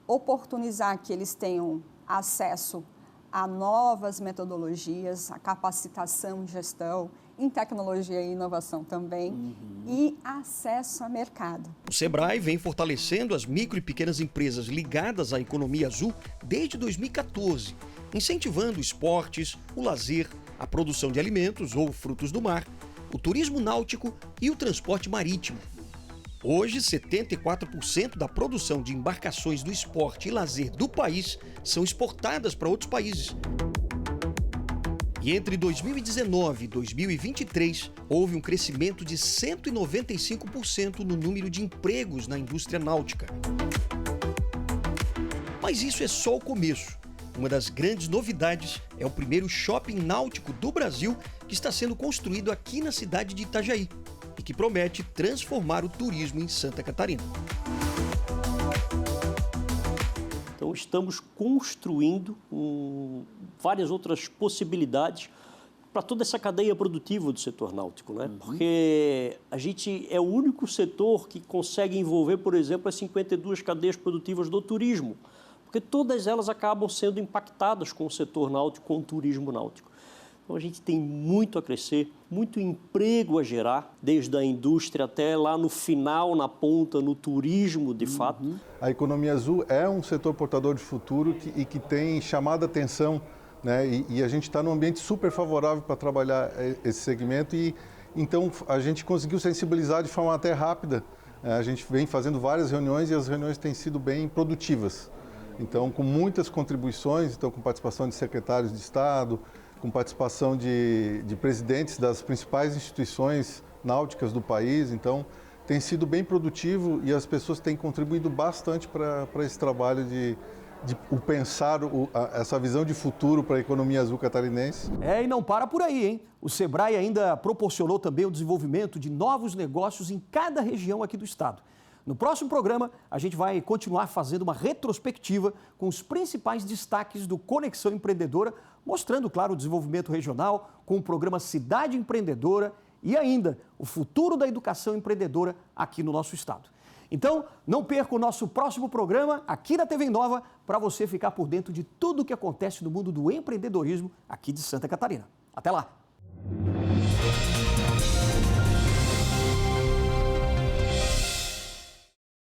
Speaker 21: oportunizar que eles tenham acesso a novas metodologias, a capacitação em gestão, em tecnologia e inovação também, e acesso a mercado.
Speaker 1: O Sebrae vem fortalecendo as micro e pequenas empresas ligadas à economia azul desde 2014, incentivando esportes, o lazer, a produção de alimentos ou frutos do mar, o turismo náutico e o transporte marítimo. Hoje, 74% da produção de embarcações do esporte e lazer do país são exportadas para outros países. E entre 2019 e 2023, houve um crescimento de 195% no número de empregos na indústria náutica. Mas isso é só o começo. Uma das grandes novidades é o primeiro shopping náutico do Brasil que está sendo construído aqui na cidade de Itajaí e que promete transformar o turismo em Santa Catarina.
Speaker 8: Então, estamos construindo várias outras possibilidades para toda essa cadeia produtiva do setor náutico, né? Porque a gente é o único setor que consegue envolver, por exemplo, as 52 cadeias produtivas do turismo, porque todas elas acabam sendo impactadas com o setor náutico, com o turismo náutico. Então, a gente tem muito a crescer, muito emprego a gerar, desde a indústria até lá no final, na ponta, no turismo, de fato.
Speaker 22: A economia azul é um setor portador de futuro e que tem chamado a atenção, né? E a gente está num ambiente super favorável para trabalhar esse segmento e então a gente conseguiu sensibilizar de forma até rápida. A gente vem fazendo várias reuniões e as reuniões têm sido bem produtivas. Então, com muitas contribuições, então com participação de secretários de Estado, com participação de presidentes das principais instituições náuticas do país. Então, tem sido bem produtivo e as pessoas têm contribuído bastante para esse trabalho de pensar essa visão de futuro para a economia azul catarinense.
Speaker 1: E não para por aí, hein? O Sebrae ainda proporcionou também o desenvolvimento de novos negócios em cada região aqui do estado. No próximo programa, a gente vai continuar fazendo uma retrospectiva com os principais destaques do Conexão Empreendedora, mostrando, claro, o desenvolvimento regional com o programa Cidade Empreendedora e ainda o futuro da educação empreendedora aqui no nosso estado. Então, não perca o nosso próximo programa aqui na TV Nova para você ficar por dentro de tudo o que acontece no mundo do empreendedorismo aqui de Santa Catarina. Até lá!